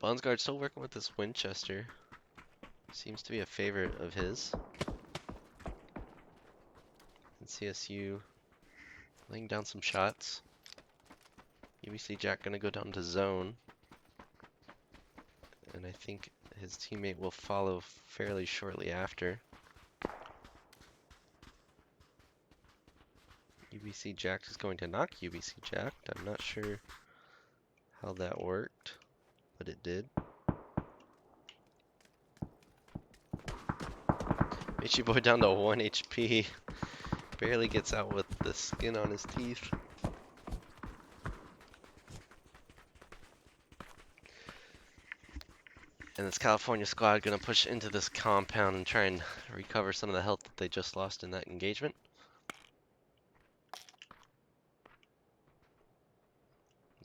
Bonsguard still working with this Winchester. Seems to be a favorite of his. And CSU laying down some shots. UBC Jack gonna go down to zone. And I think his teammate will follow fairly shortly after. UBC Jack is going to knock UBC Jack. I'm not sure how that worked, but it did. Itchy Boy down to 1 HP. Barely gets out with the skin on his teeth. And this California squad gonna push into this compound and try and recover some of the health that they just lost in that engagement.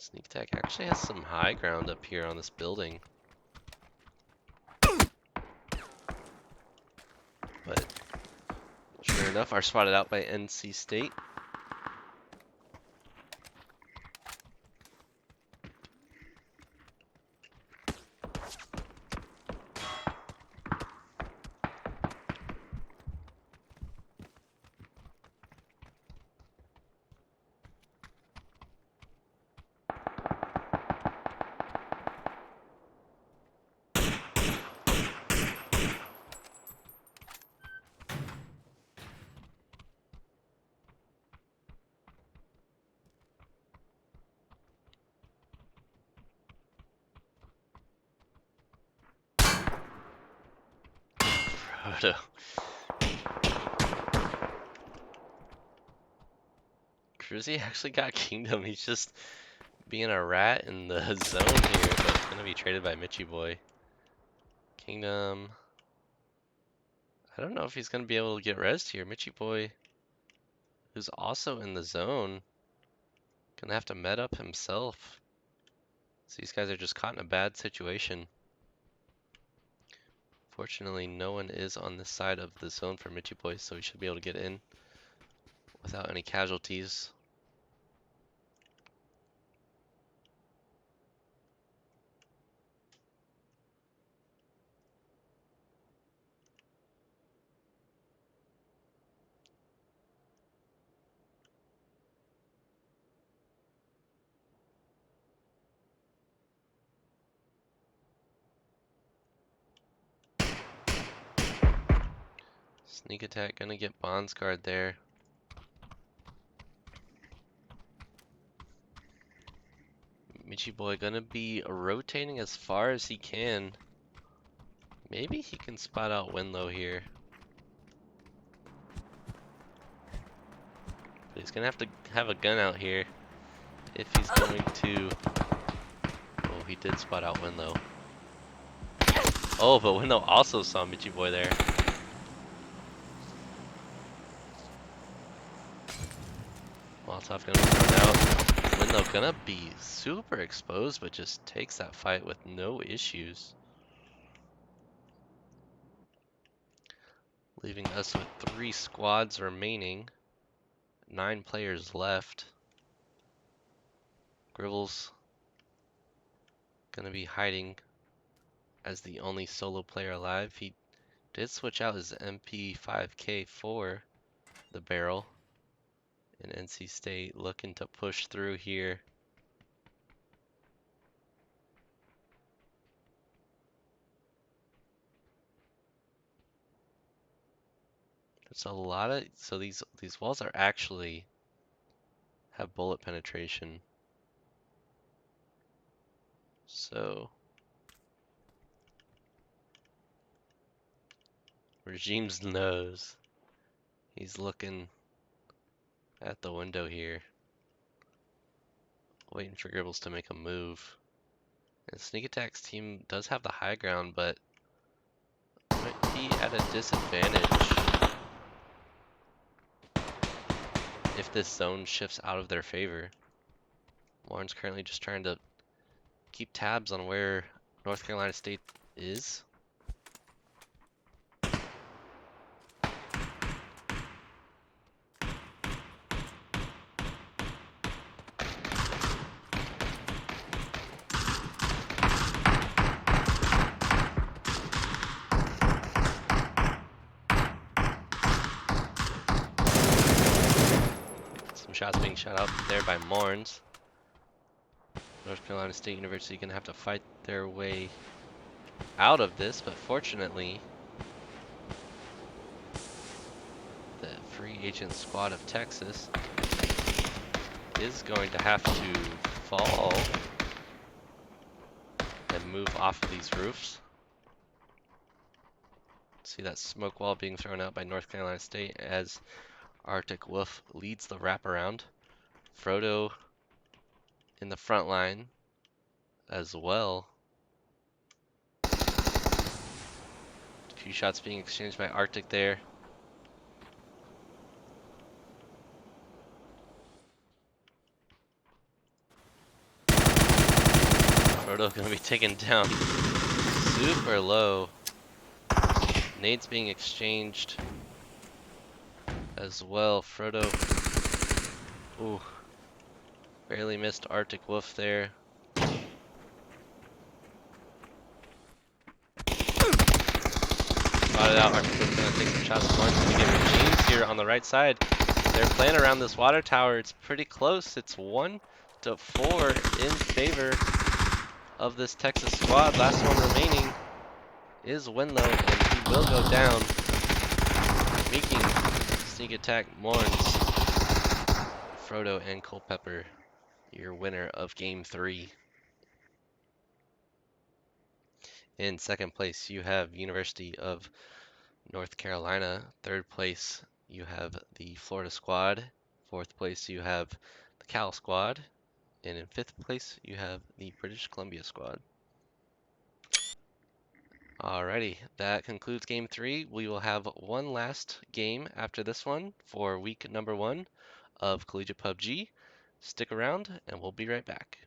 Sneak attack actually has some high ground up here on this building. But sure enough, are spotted out by NC State. Proto. Cruzy actually got Kingdom. He's just being a rat in the zone here, but gonna be traded by Mitchy Boy. Kingdom. I don't know if he's gonna be able to get rezzed here. Mitchy Boy, who's also in the zone, gonna have to med up himself. So these guys are just caught in a bad situation. Fortunately, no one is on this side of the zone for Mitchy Boy, so he should be able to get in without any casualties. Sneak attack gonna get Bonds guard there. Michi Boy gonna be rotating as far as he can. Maybe he can spot out Winlow here. But he's gonna have to have a gun out here if he's going to... Oh, he did spot out Winlow. Oh, but Winlow also saw Michi Boy there. Molotov gonna be thrown out. Winlow gonna be super exposed, but just takes that fight with no issues. Leaving us with 3 squads remaining. 9 players left. Gribble's gonna be hiding as the only solo player alive. He did switch out his MP5K for the barrel. And NC State looking to push through here. There's a lot of, so these walls are actually have bullet penetration. So Regime's knows. He's looking at the window here, waiting for Gribbles to make a move. And Sneak Attack's team does have the high ground, but might be at a disadvantage if this zone shifts out of their favor. Warren's currently just trying to keep tabs on where North Carolina State is. Shots being shot out there by Morns. North Carolina State University gonna have to fight their way out of this, but fortunately, the free agent squad of Texas is going to have to fall and move off of these roofs. See that smoke wall being thrown out by North Carolina State as Arctic Wolf leads the wraparound. Frodo in the front line as well. A few shots being exchanged by Arctic there. Frodo gonna be taken down super low. Nades being exchanged as well. Frodo, ooh, barely missed Arctic Wolf there. Spotted out. Arctic Wolf gonna take some shots. One's gonna get Regimes here on the right side. They're playing around this water tower. It's pretty close. It's 1-4 in favor of this Texas squad. Last one remaining is Winlow, and he will go down, making Sneak Attack, Morns, Frodo, and Culpepper your winner of Game 3. In second place, you have University of North Carolina. Third place, you have the Florida squad. Fourth place, you have the Cal squad. And in fifth place, you have the British Columbia squad. Alrighty, that concludes Game 3. We will have one last game after this one for week number 1 of Collegiate PUBG. Stick around and we'll be right back.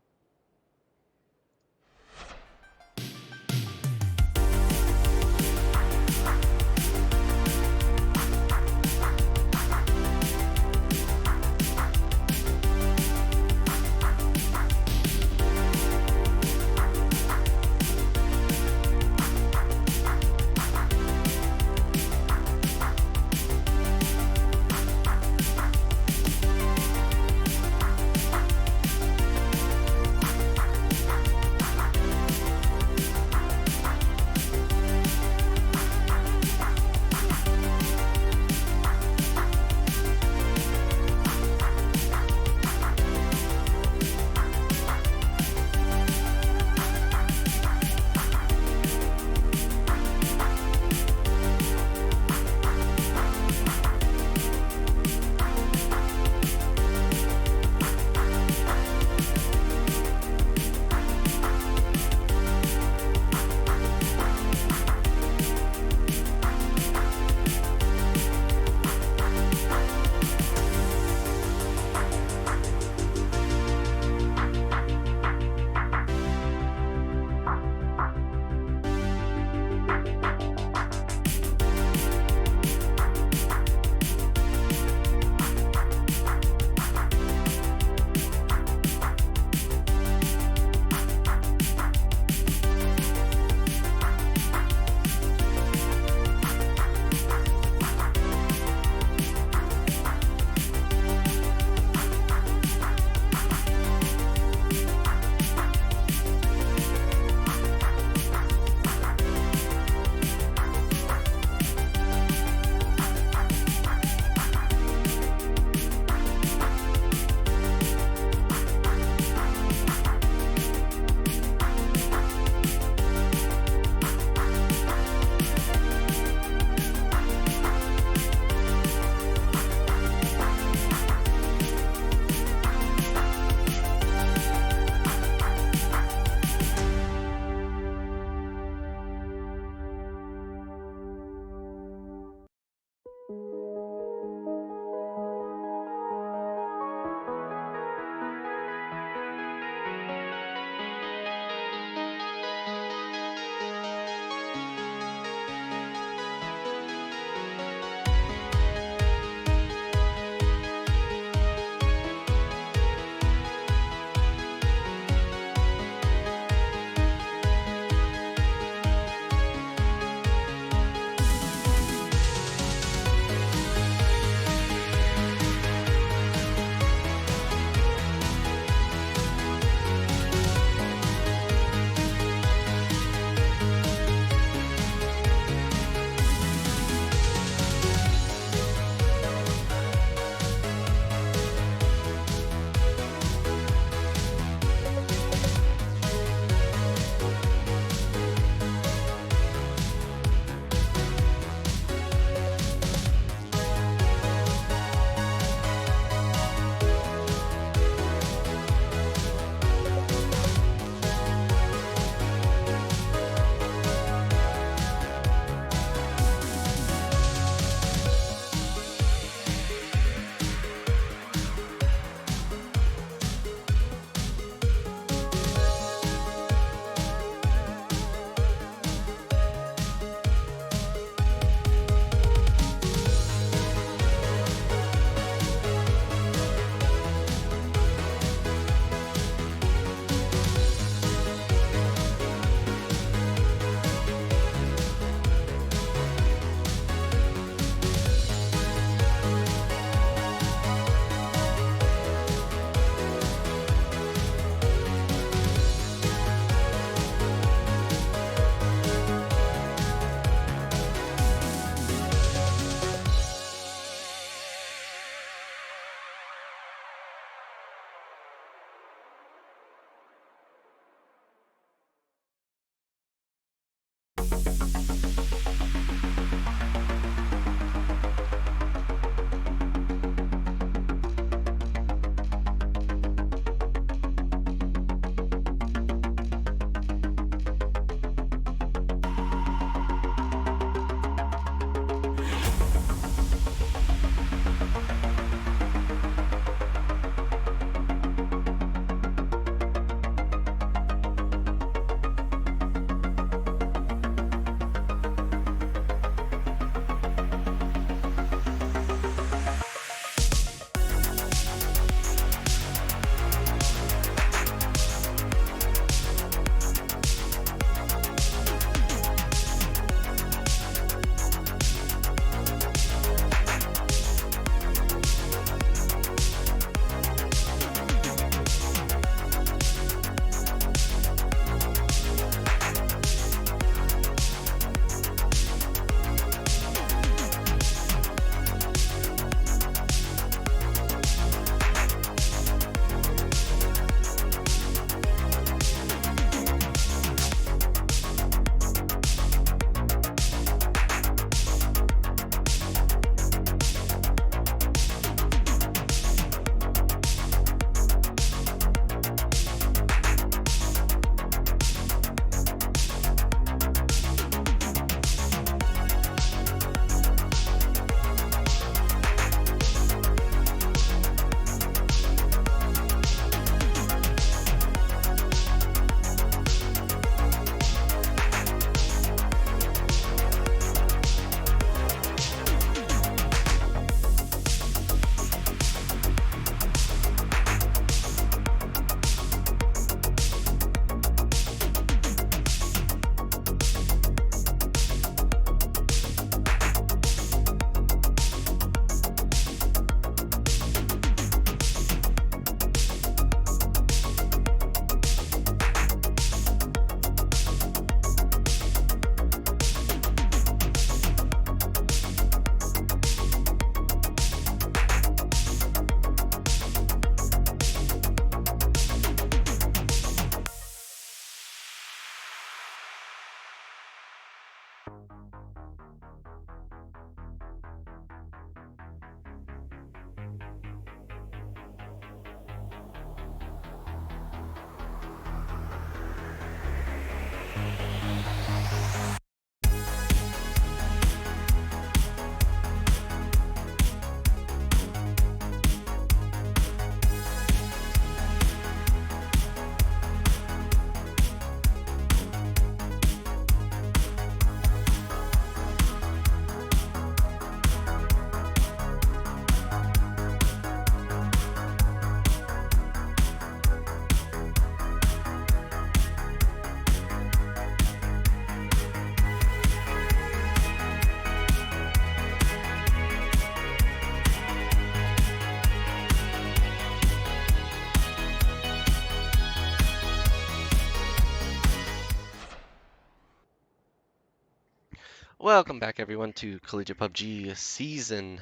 Welcome back everyone to Collegiate PUBG Season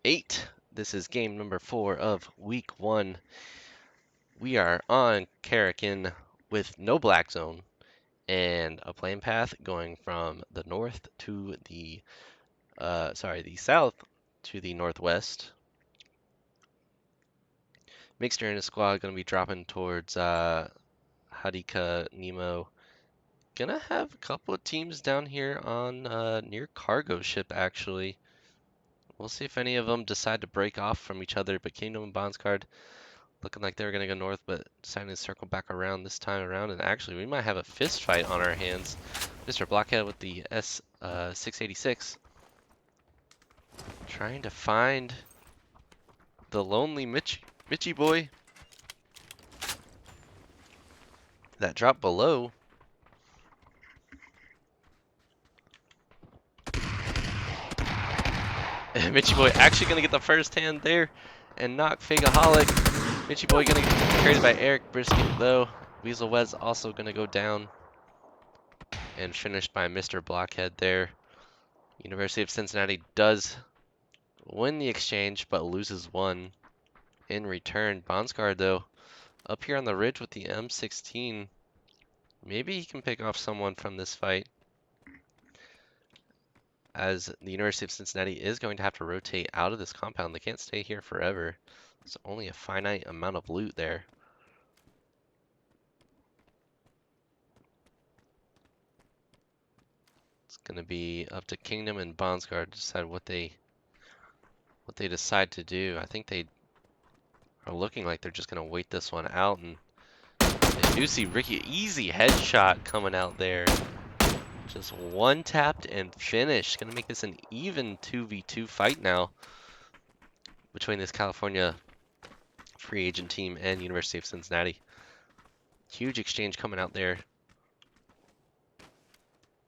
8. This is game number 4 of Week 1. We are on Karakin with no black zone and a plane path going from the north to the south to the northwest. Mixter and his squad going to be dropping towards Hadika, Nemo. Gonna have a couple of teams down here on near cargo ship actually. We'll see if any of them decide to break off from each other, but Kingdom and Bondscard looking like they were going to go north, but deciding to circle back around this time around. And actually, we might have a fist fight on our hands. Mr. Blockhead with the S686 trying to find the lonely Mitchie boy that dropped below. And Mitchie boy actually going to get the first hand there and knock Fakeaholic. Mitchie boy going to get carried by Eric Brisket though. Weasel Wes also going to go down and finished by Mr. Blockhead there. University of Cincinnati does win the exchange but loses one in return. Bondscard though up here on the ridge with the M16. Maybe he can pick off someone from this fight, as the University of Cincinnati is going to have to rotate out of this compound. They can't stay here forever. There's only a finite amount of loot there. It's going to be up to Kingdom and Bondscard to decide what they decide to do. I think they are looking like they're just going to wait this one out, and they do see Ricky. Easy headshot coming out there. Just one tapped and finished. Going to make this an even 2v2 fight now between this California free agent team and University of Cincinnati. Huge exchange coming out there.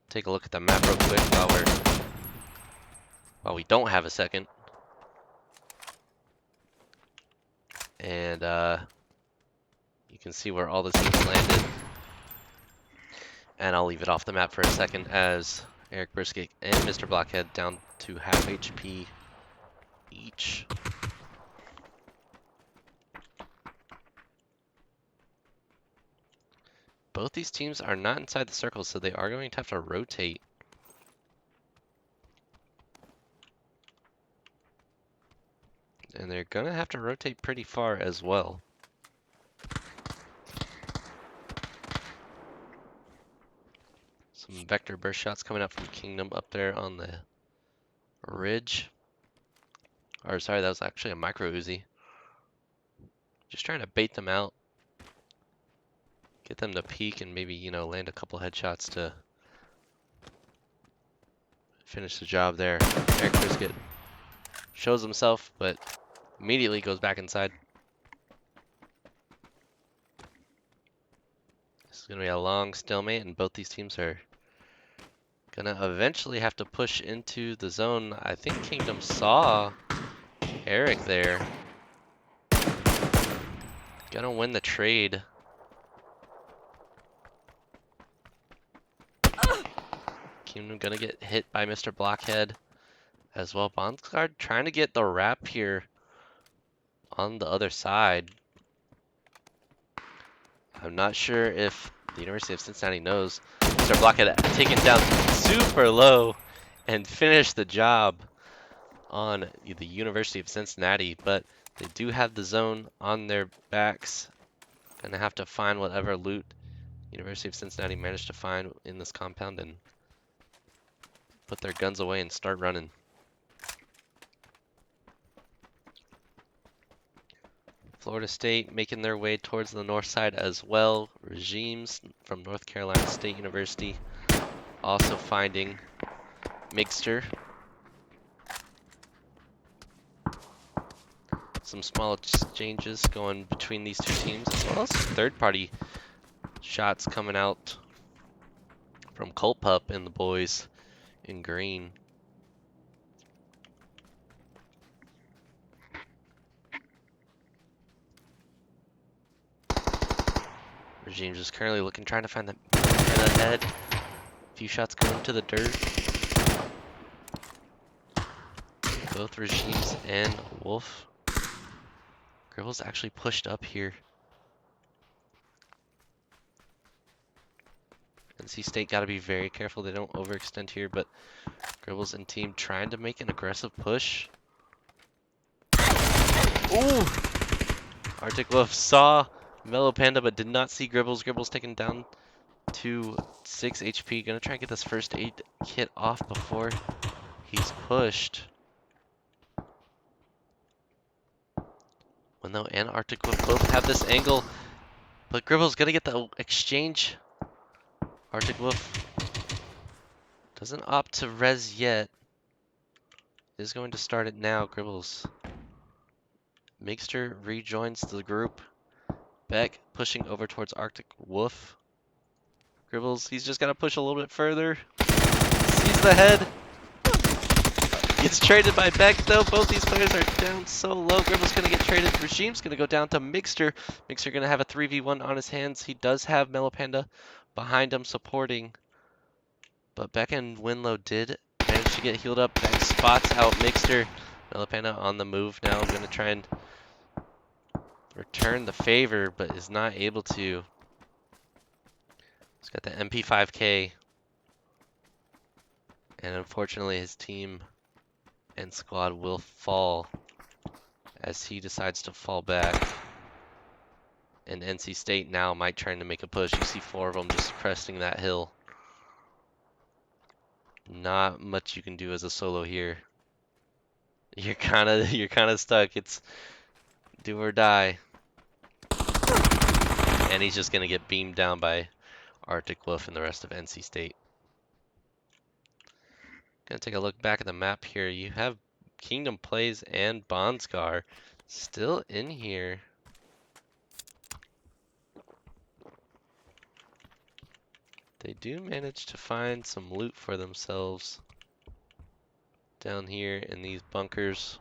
Take a look at the map real quick while we don't have a second. And you can see where all the teams landed. And I'll leave it off the map for a second as Eric Brisket and Mr. Blockhead down to half HP each. Both these teams are not inside the circle, so they are going to have to rotate. And they're going to have to rotate pretty far as well. Some vector burst shots coming up from Kingdom up there on the ridge. Or sorry, that was actually a micro Uzi. Just trying to bait them out. Get them to peek and maybe, you know, land a couple headshots to finish the job there. Eric Brisket shows himself, but immediately goes back inside. This is going to be a long stalemate, and both these teams are going to eventually have to push into the zone. I think Kingdom saw Eric there. Gonna win the trade. Kingdom gonna get hit by Mr. Blockhead as well. Bondscard trying to get the wrap here on the other side. I'm not sure if the University of Cincinnati knows. Mr. Blockhead taken down super low and finished the job on the University of Cincinnati, but they do have the zone on their backs. Gonna have to find whatever loot University of Cincinnati managed to find in this compound and put their guns away and start running. Florida State making their way towards the north side as well. Regimes from North Carolina State University also finding Mixter. Some small exchanges going between these two teams, as well as some third-party shots coming out from Colt Pup and the boys in green. Regimes is currently trying to find the head. A few shots going to the dirt. both Regimes and Wolf. Gribble's actually pushed up here. NC State got to be very careful they don't overextend here, but Gribbles and team trying to make an aggressive push. Ooh! Arctic Wolf saw Mellow Panda but did not see Gribbles. Gribbles taken down to 6 HP. Gonna try and get this first aid kit off before he's pushed. Winlow and Arctic Wolf both have this angle, but Gribbles gonna get the exchange. Arctic Wolf doesn't opt to res yet. Is going to start it now. Gribbles. Mixter rejoins the group. Beck pushing over towards Arctic Wolf. Gribbles, he's just got to push a little bit further. Sees the head. Gets traded by Beck though. Both these players are down so low. Gribbles going to get traded. Regime's going to go down to Mixter. Mixter going to have a 3v1 on his hands. He does have Mellow Panda behind him supporting. But Beck and Winlow did manage to get healed up. Beck spots out Mixter. Mellow Panda on the move now. Going to try and return the favor, but is not able to. He's got the MP5K. And unfortunately, his team and squad will fall as he decides to fall back. And NC State now might trying to make a push. You see 4 of them just cresting that hill. Not much you can do as a solo here. You're kind of stuck. It's do or die. And he's just gonna get beamed down by Arctic Wolf and the rest of NC State. Gonna take a look back at the map here. You have Kingdom Plays and Bondscar still in here. They do manage to find some loot for themselves down here in these bunkers.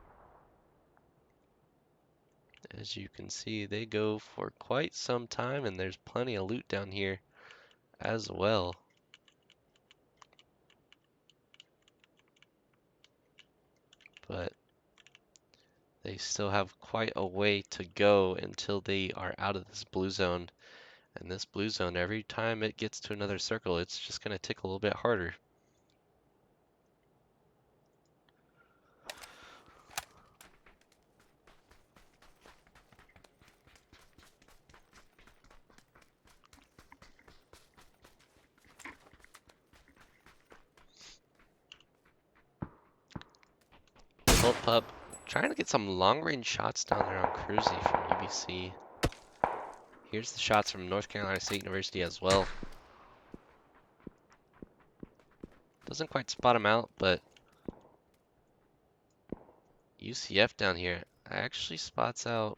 As you can see, they go for quite some time, and there's plenty of loot down here as well. But they still have quite a way to go until they are out of this blue zone. And this blue zone, every time it gets to another circle, it's just going to tick a little bit harder. Volt Pup trying to get some long-range shots down there on Cruzy from UBC. Here's the shots from North Carolina State University as well. Doesn't quite spot him out, but UCF down here actually spots out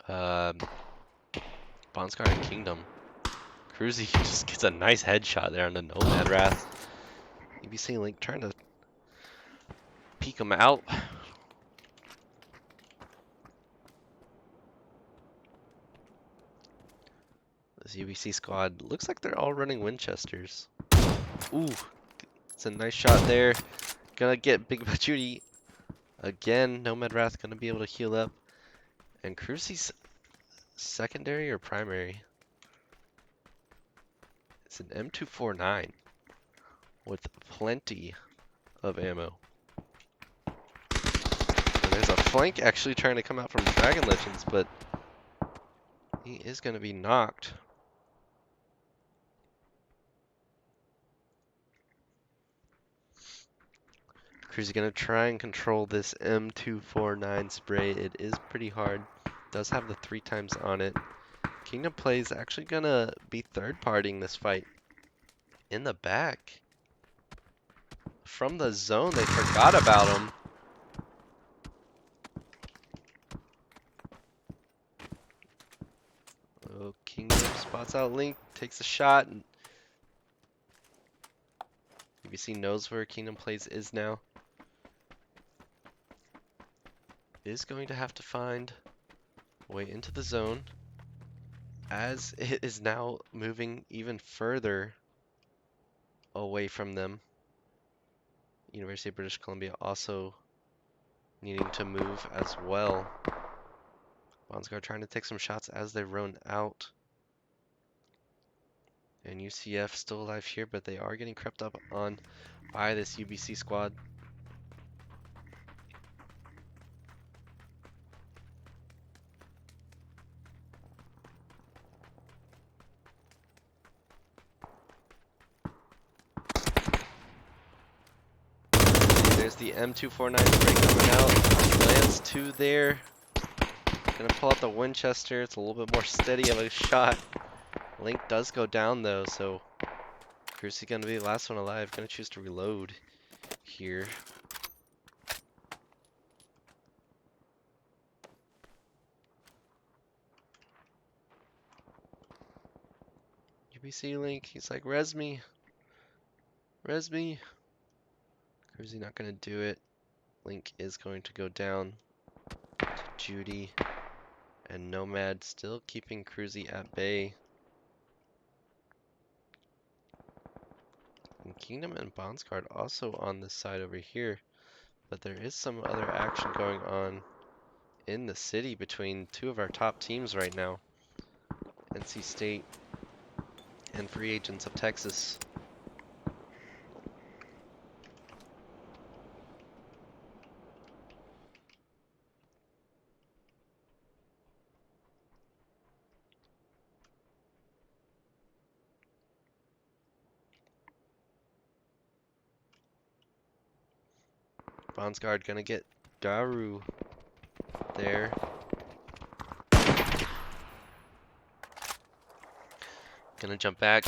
Bondscar and Kingdom. Cruzy just gets a nice headshot there on the Nomad Wrath. UBC Link trying to peek him out. This UBC squad looks like they're all running Winchesters. Ooh, it's a nice shot there. Gonna get Big Judy again. Nomad Wrath gonna be able to heal up. And Cruzy's secondary or primary? It's an M249 with plenty of ammo. And there's a flank actually trying to come out from Dragon Legends, but he is going to be knocked. Cruzy's going to try and control this M249 spray. It is pretty hard. Does have the 3 times on it. Kingdom Plays actually going to be third-partying this fight in the back. From the zone, they forgot about him. Oh, Kingdom spots out Link, takes a shot. And UBC knows where Kingdom Plays is now. Is going to have to find a way into the zone as it is now moving even further away from them. University of British Columbia also needing to move as well. Bonsguard trying to take some shots as they run out. And UCF still alive here, but they are getting crept up on by this UBC squad. There's the M249 spray coming out. Lands 2 there. Gonna pull out the Winchester. It's a little bit more steady of a shot. Link does go down though, so Cruzy gonna be the last one alive. Gonna choose to reload here. UBC Link, he's like, res me. Res me. Cruzy not gonna do it. Link is going to go down to Judy. And Nomad still keeping Cruzy at bay. And Kingdom and Bonsguard also on this side over here. But there is some other action going on in the city between two of our top teams right now. NC State and Free Agents of Texas. Bonsguard gonna get Daru there. Gonna jump back.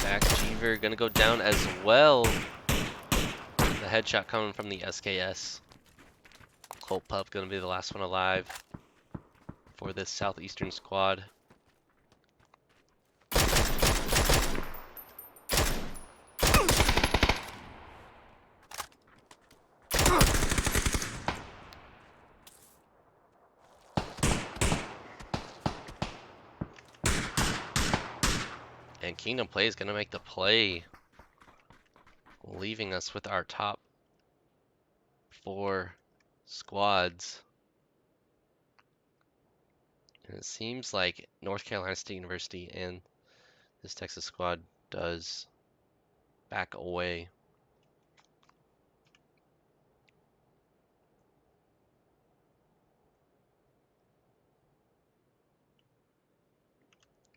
Back Jeever gonna go down as well. The headshot coming from the SKS. Colt Pup gonna be the last one alive for this Southeastern squad. And Kingdom Play is gonna make the play, leaving us with our top 4 squads. And it seems like North Carolina State University and this Texas squad does back away.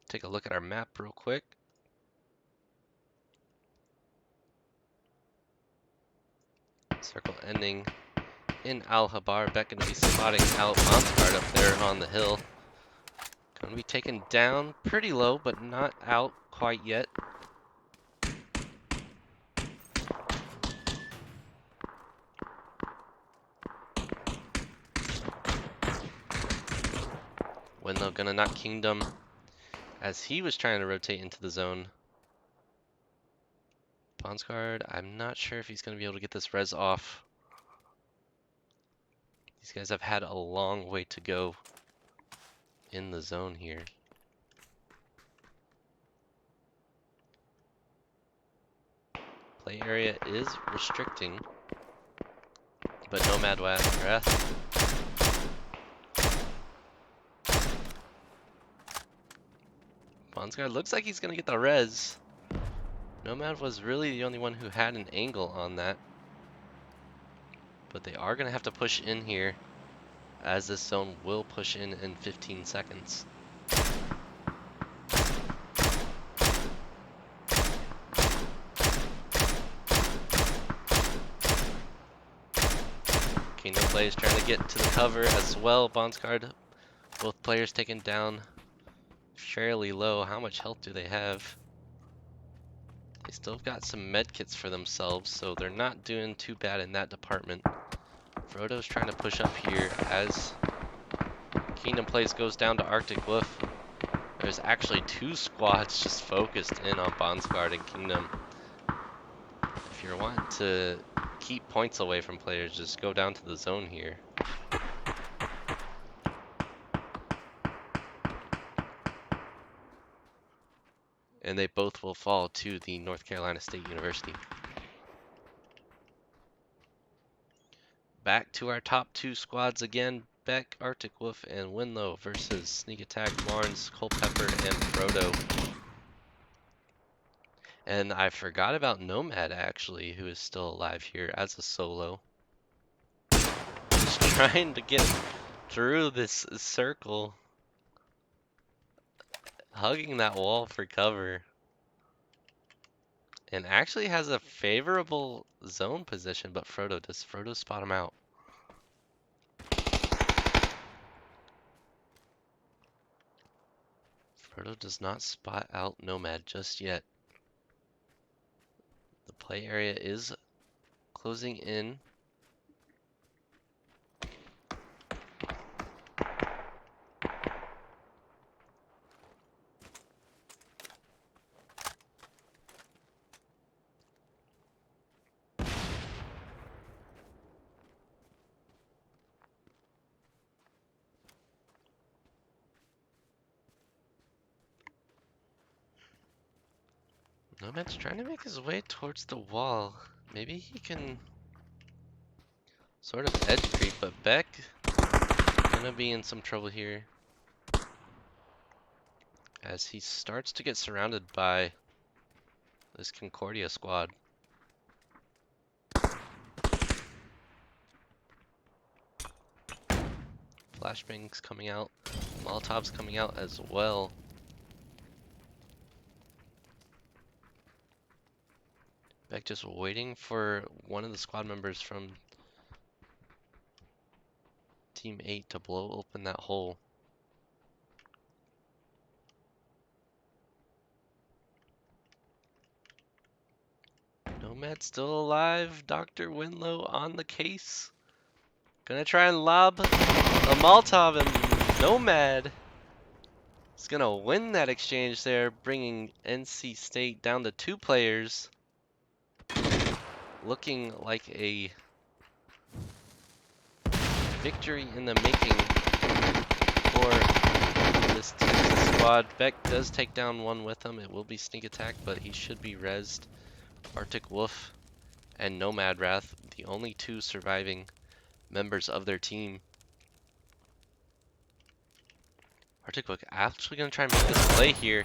Take a look at our map real quick. Circle ending in Al-Habar. Beck gonna be spotting out Bonsguard up there on the hill. Gonna be taken down pretty low, but not out quite yet. Wendell gonna knock Kingdom as he was trying to rotate into the zone. Bonsguard, I'm not sure if he's gonna be able to get this res off. These guys have had a long way to go in the zone here. Play area is restricting, but Nomad will have breath. Bonsguard looks like he's gonna get the res. Nomad was really the only one who had an angle on that. But they are gonna have to push in here, as this zone will push in 15 seconds. Kingdom Play is trying to get to the cover as well. Bonsguard, both players taken down fairly low. How much health do they have? They still got some med kits for themselves, so they're not doing too bad in that department. Frodo's trying to push up here as Kingdom Plays goes down to Arctic Wolf. There's actually 2 squads just focused in on Bonsguard and Kingdom. If you're wanting to keep points away from players, just go down to the zone here. And they both will fall to the North Carolina State University. back to our top two squads again. Beck, Arctic Wolf, and Winlow versus Sneak Attack, Marnes, Culpepper, and Frodo. And I forgot about Nomad, actually, who is still alive here as a solo. Just trying to get through this circle. Hugging that wall for cover. And actually has a favorable zone position, but does Frodo spot him out? Frodo does not spot out Nomad just yet. The play area is closing in. Nomad's trying to make his way towards the wall. Maybe he can sort of edge creep, but Beck gonna be in some trouble here as he starts to get surrounded by this Concordia squad. Flashbangs coming out, Molotovs coming out as well. Beck just waiting for one of the squad members from Team 8 to blow open that hole. Nomad still alive. Dr. Winlow on the case. Gonna try and lob a Molotov, and Nomad is gonna win that exchange there, bringing NC State down to 2 players. Looking like a victory in the making for this Texas squad. Beck does take down one with him. It will be Sneak Attack, but he should be rezzed. Arctic Wolf and Nomad Wrath, the only 2 surviving members of their team. Arctic Wolf actually going to try and make this play here.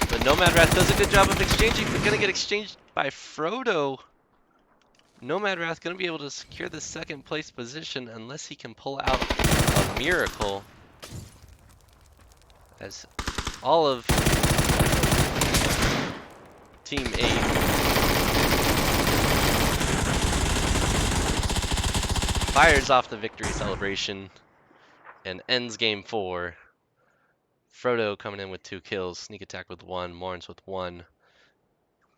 But Nomad Wrath does a good job of exchanging, but going to get exchanged by Frodo. Nomad Wrath going to be able to secure the 2nd place position unless he can pull out a miracle. As all of Team 8 fires off the victory celebration and ends game 4. Frodo coming in with 2 kills, Sneak Attack with 1, Marnes with 1.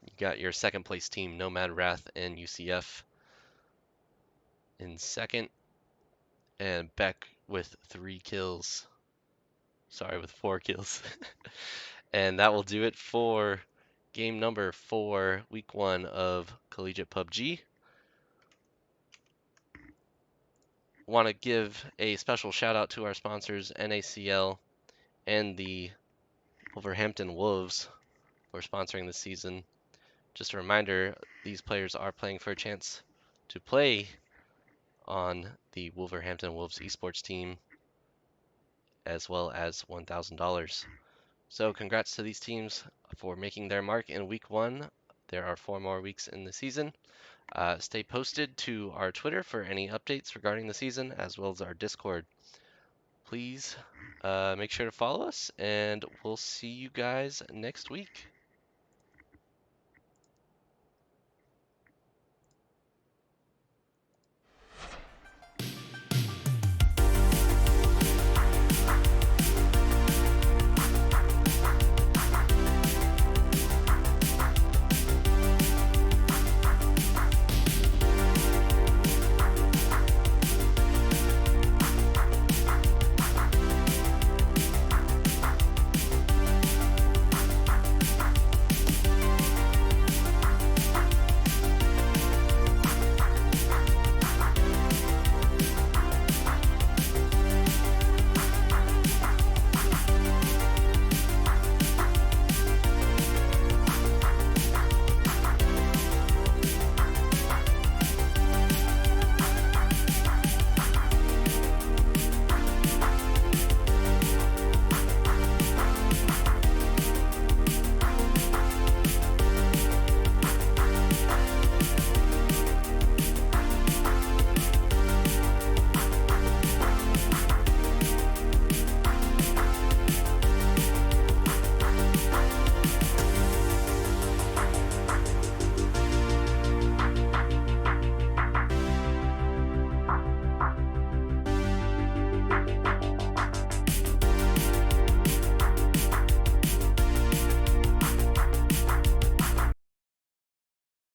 You got your 2nd place team, Nomad Wrath and UCF in 2nd, and Beck with 3 kills. Sorry, with 4 kills. And that will do it for game number 4, week 1 of Collegiate PUBG. Want to give a special shout out to our sponsors, NACL and the Wolverhampton Wolves, for sponsoring this season. Just a reminder, these players are playing for a chance to play on the Wolverhampton Wolves esports team, as well as $1,000. So congrats to these teams for making their mark in week 1. There are 4 more weeks in the season. Stay posted to our Twitter for any updates regarding the season, as well as our Discord. Please make sure to follow us, and we'll see you guys next week.